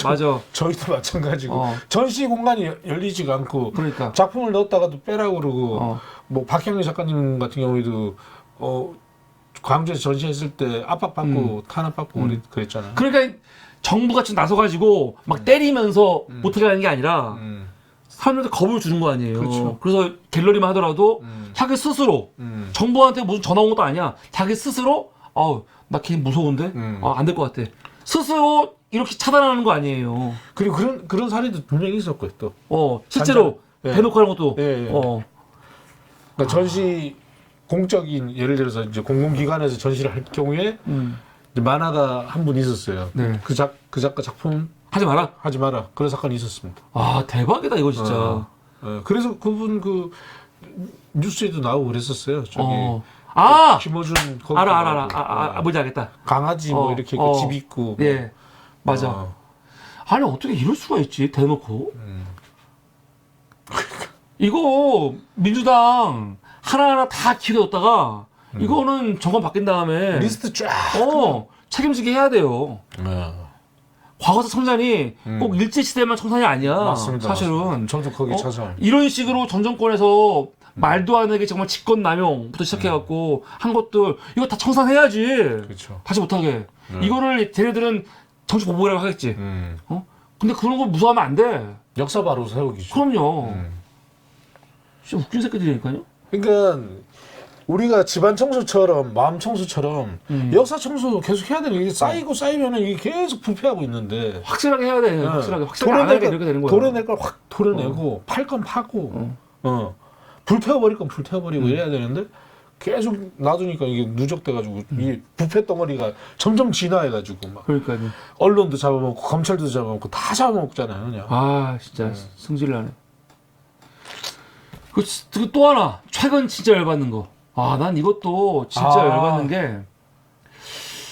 맞아. 저희도 마찬가지고 전시 공간이 열리지가 않고, 그러니까 작품을 넣었다가도 빼라고 그러고, 뭐 박형리 작가님 같은 경우에도 광주에서 전시했을 때 압박받고 탄압받고 그랬잖아요. 그러니까 정부가 좀 나서가지고 막 때리면서 못하게 하는 게 아니라 사람들한테 겁을 주는 거 아니에요. 그렇죠. 그래서 갤러리만 하더라도 자기 스스로 정부한테 무슨 전화 온 것도 아니야. 자기 스스로 나 걔 무서운데 안 될 것 같아. 스스로 이렇게 차단하는 거 아니에요. 그리고 그런 사례도 분명히 있었고요 또. 실제로 대놓고 하는 것도. 그러니까 전시 공적인 예를 들어서 이제 공공기관에서 전시를 할 경우에 이제 만화가 한 분 있었어요. 네. 그 작가 작품 하지 마라. 그런 사건이 있었습니다. 대박이다 이거 진짜. 그래서 그분 그 뉴스에도 나오고 그랬었어요. 저기 김어준 거기 알아. 뭔지 알겠다. 강아지 뭐 이렇게 집 있고. 예, 맞아. 아니 어떻게 이럴 수가 있지 대놓고. 이거 민주당 하나하나 다 기대었다가 이거는 정권 바뀐 다음에 리스트 쫙 책임지게 해야 돼요. 과거사 청산이 꼭 일제시대만 청산이 아니야. 맞습니다. 사실은. 저도 거기 찾아. 이런 식으로 전 정권에서 말도 안 되게 정말 직권남용부터 시작해갖고 한 것들 이거 다 청산해야지. 그렇죠. 다시 못하게. 이거를 쟤네들은 정치 보복이라고 하겠지. 근데 그런 거 무서워하면 안 돼. 역사 바로 세우기죠. 그럼요. 진짜 웃긴 새끼들이니까요. 그러니까 우리가 집안 청소처럼 마음 청소처럼 역사 청소도 계속 해야 되는 게 쌓이면은 이게 계속 부패하고 있는데 확실하게 해야 돼. 확실하게 안 하게 이렇게 되는 거야. 도려낼 걸 확 도려내고 팔 건 파고 불태워버릴 건 불태워버리고 이래야 되는데 계속 놔두니까 이게 누적돼가지고 이 부패 덩어리가 점점 진화해가지고 막 그러니까요. 언론도 잡아먹고 검찰도 잡아먹고 다 잡아먹잖아요, 그냥. 진짜 승질나네. 그리고 또 하나 최근 진짜 열받는 거. 아, 난 이것도 진짜 열받는 게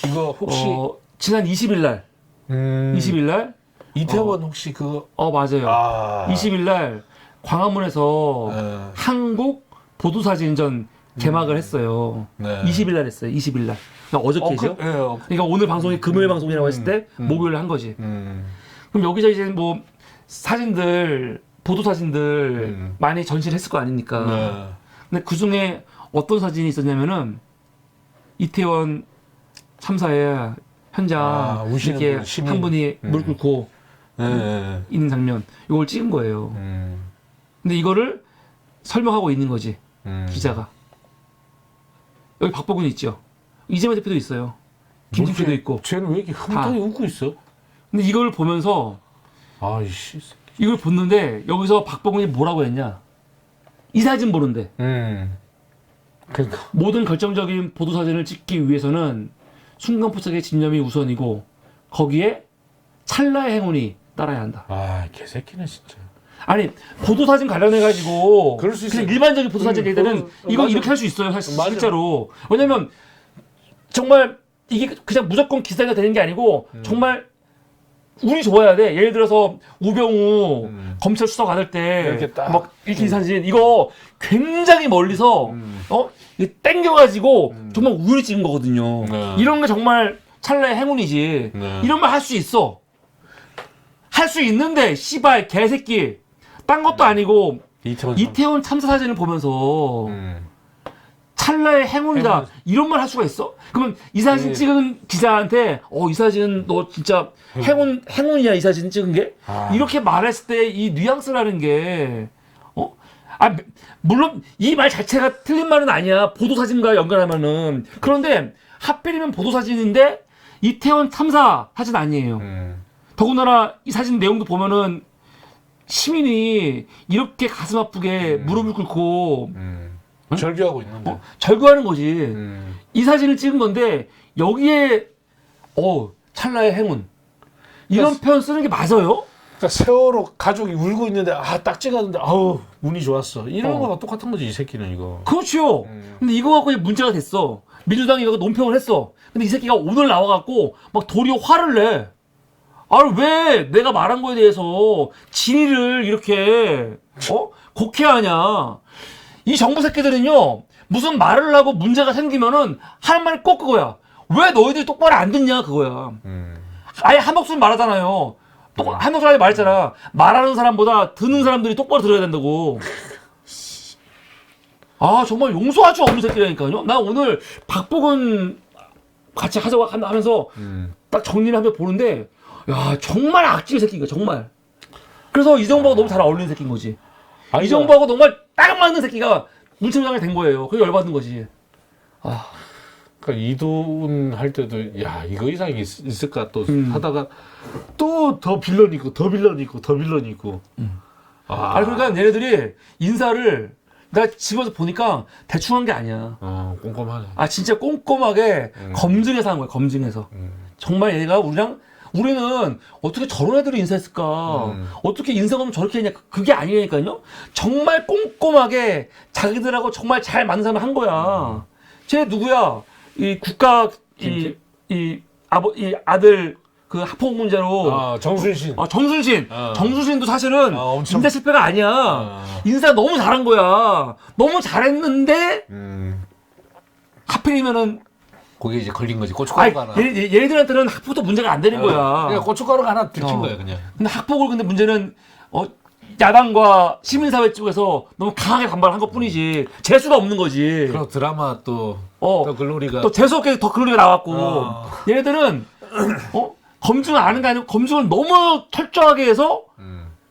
이거 혹시 지난 20일 날 20일 날 이태원 혹시 그거 맞아요. 20일 날 광화문에서 한국 보도사진전 개막을 했어요. 네. 20일 날 했어요. 20일 날. 그러니까 어저께죠. 그러니까 오늘 방송이 금요일 방송이라고 했을 때 목요일 한 거지. 그럼 여기서 이제 뭐 사진들 보도 사진들 많이 전시를 했을 거 아닙니까? 네. 근데 그 중에 어떤 사진이 있었냐면은 이태원 참사의 현장 이렇게 한 분이 무릎 꿇고 있는 장면, 이걸 찍은 거예요. 근데 이거를 설명하고 있는 거지 기자가. 여기 박보균 있죠. 이재명 대표도 있어요. 김진표도 있고. 쟤는 왜 이렇게 흐뭇하게 웃고 있어? 근데 이걸 보면서 아이씨. 이걸 봤는데 여기서 박보균이 뭐라고 했냐? 이 사진 보는데. 그러니까 모든 결정적인 보도 사진을 찍기 위해서는 순간 포착의 집념이 우선이고 거기에 찰나의 행운이 따라야 한다. 아, 개새끼네 진짜. 아니 보도 사진 관련해 가지고 그럴 수 있어요. 그냥 일반적인 보도 사진 얘기들은 이거 이렇게 할 수 있어요. 사실 실제로. 왜냐면 정말 이게 그냥 무조건 기사가 되는 게 아니고 정말 운이 좋아야 돼. 예를 들어서 우병우 검찰 수사 받을 때 막 이렇게 사진 이거 굉장히 멀리서 이게 땡겨가지고 정말 우연히 찍은 거거든요. 이런 게 정말 찰나의 행운이지. 이런 말 할 수 있어. 할 수 있는데 씨발 개새끼 딴 것도 아니고 이태원 참사 사진을 보면서 찰나의 행운이다 이런 말 할 수가 있어? 그러면 이 사진 찍은 기자한테 이 사진은 너 진짜 행운이야 이 사진 찍은 게? 이렇게 말했을 때 이 뉘앙스라는 게 물론 이 말 자체가 틀린 말은 아니야. 보도사진과 연결하면은. 그런데 하필이면 보도사진인데 이태원 참사 사진 아니에요. 더군다나 이 사진 내용도 보면은 시민이 이렇게 가슴 아프게 무릎을 꿇고 절규하고 있는데 절규하는 거지. 이 사진을 찍은 건데 여기에 찰나의 행운 이런 표현 쓰는 게 맞아요? 그러니까 세월호 가족이 울고 있는데 딱 찍었는데 아우 운이 좋았어 이런 거랑 똑같은 거지 이 새끼는 이거. 그렇죠. 근데 이거 갖고 문제가 됐어. 민주당이 이거 논평을 했어. 근데 이 새끼가 오늘 나와갖고 막 도리어 화를 내. 왜 내가 말한 거에 대해서 진위를 이렇게 곡해하냐. 이 정부 새끼들은요 무슨 말을 하고 문제가 생기면은 할 말이 꼭 그거야. 왜 너희들이 똑바로 안 듣냐 그거야. 아예 한 목소리 말하잖아요. 한 목소리 말했잖아. 말하는 사람보다 듣는 사람들이 똑바로 들어야 된다고. 정말 용서할 수 없는 새끼라니까요. 나 오늘 박보균 같이 하자고 하면서 딱 정리를 하면서 보는데 야 정말 악질 새끼가 정말. 그래서 이 정부하고 너무 잘 어울리는 새끼인 거지. 이 정부하고 정말 딱 맞는 새끼가 문체부장이 된 거예요. 그게 열받는 거지. 그러니까 이돈 할 때도 야 이거 이상이 있을까 또 하다가 또 더 빌런 있고 더 빌런 있고 더 빌런 있고. 그러니까 얘네들이 인사를 내가 집에서 보니까 대충 한 게 아니야. 꼼꼼하네. 진짜 꼼꼼하게 검증해서 한 거야. 검증해서. 정말 얘가 우리는 어떻게 저런 애들이 인사했을까? 어떻게 인사하면 저렇게 했냐? 그게 아니라니까요. 정말 꼼꼼하게 자기들하고 정말 잘 맞는 사람을 한 거야. 쟤 누구야? 이 국가 이 아들 그 학폭 문제로 정순신. 정순신도 사실은 인사 실패가 아니야. 인사 너무 잘한 거야. 너무 잘했는데 하필이면은 거기에 이제 걸린 거지. 고춧가루가 하나. 얘네들한테는 학폭도 문제가 안 되는 거야. 그러니까 고춧가루가 하나 들킨 거야 그냥. 근데 학폭을 근데 문제는 야당과 시민사회 쪽에서 너무 강하게 반발한 것뿐이지 재수가 없는 거지. 그리고 드라마 더 글로리가 또 재수없게 더 글로리가 나왔고 얘네들은 검증을 아는 게 아니고 검증을 너무 철저하게 해서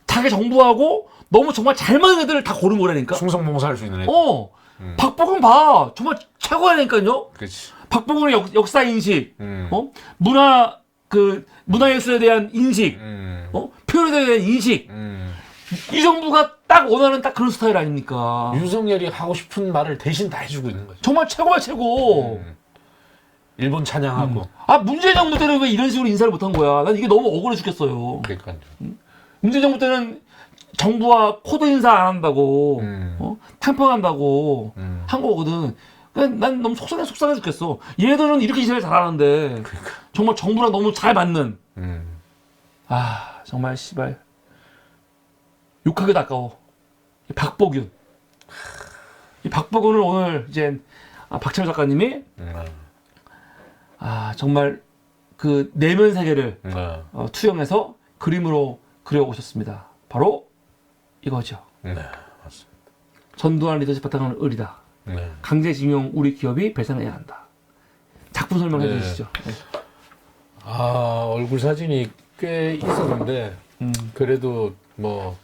자기 정부하고 너무 정말 잘 맞는 애들을 다 고른 거라니까. 충성봉사할 수 있는 애들. 박보균 봐 정말 최고라니까요. 그렇지. 박보균의 역사 인식, 문화예술에 대한 인식, 표현에 대한 인식. 이 정부가 딱 원하는 딱 그런 스타일 아닙니까? 윤석열이 하고 싶은 말을 대신 다 해주고 있는 거죠. 정말 최고야 최고. 일본 찬양하고. 문재인 정부 때는 왜 이런 식으로 인사를 못한 거야? 난 이게 너무 억울해 죽겠어요. 그러니까요. 문재인 정부 때는 정부와 코드 인사 안 한다고 탕평한다고 음. 한 거거든. 난 너무 속상해 죽겠어. 얘들은 이렇게 인사를 잘하는데 정말 정부랑 너무 잘 맞는. 아 정말 씨발 욕하기도 아까워. 이 박보균. 이 박보균을 오늘 이제 박찬호 작가님이 정말 그 내면 세계를 투영해서 그림으로 그려오셨습니다. 바로 이거죠. 네, 맞습니다. 전두환 리더십 바탕은 을이다. 네. 강제징용 우리 기업이 배상해야 한다. 작품 설명해 네. 주시죠. 네. 얼굴 사진이 꽤 있었는데 그래도 뭐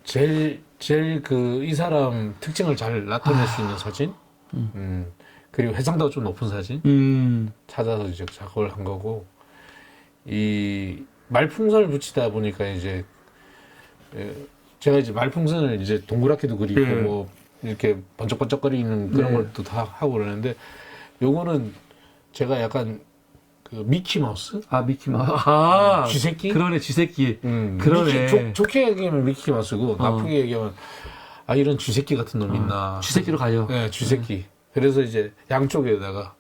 제일 그 이 사람 특징을 잘 나타낼 수 있는 사진, 그리고 해상도가 좀 높은 사진 찾아서 이제 작업을 한 거고, 이 말풍선을 붙이다 보니까 이제 제가 이제 말풍선을 이제 동그랗게도 그리고 뭐 이렇게 번쩍번쩍거리는 그런 것도 다 하고 그러는데, 요거는 제가 약간 그 미키마우스? 미키마우스. 쥐새끼? 그러네, 쥐새끼. 그러네. 좋게 얘기하면 미키마우스고, 나쁘게 얘기하면, 이런 쥐새끼 같은 놈 있나. 쥐새끼로 가요. 네, 쥐새끼. 그래서 이제 양쪽에다가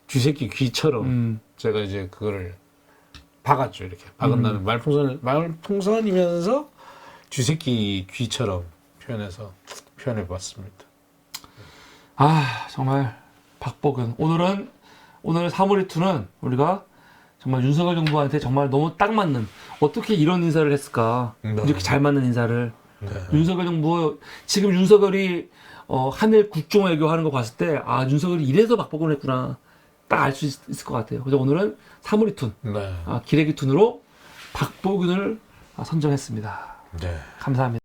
쥐새끼 귀처럼 제가 이제 그거를 박았죠, 이렇게. 박은 다음에 말풍선이면서 쥐새끼 귀처럼 표현해 봤습니다. 정말 박보균. 오늘 사물이2는 우리가 정말 윤석열 정부한테 정말 너무 딱 맞는, 어떻게 이런 인사를 했을까. 이렇게 잘 맞는 인사를. 윤석열 정부, 지금 윤석열이 한일 국정 외교하는 거 봤을 때 윤석열이 이래서 박보균을 했구나 딱 알 수 있을 것 같아요. 그래서 오늘은 사물이2 기레기2으로 박보균을 선정했습니다. 네. 감사합니다.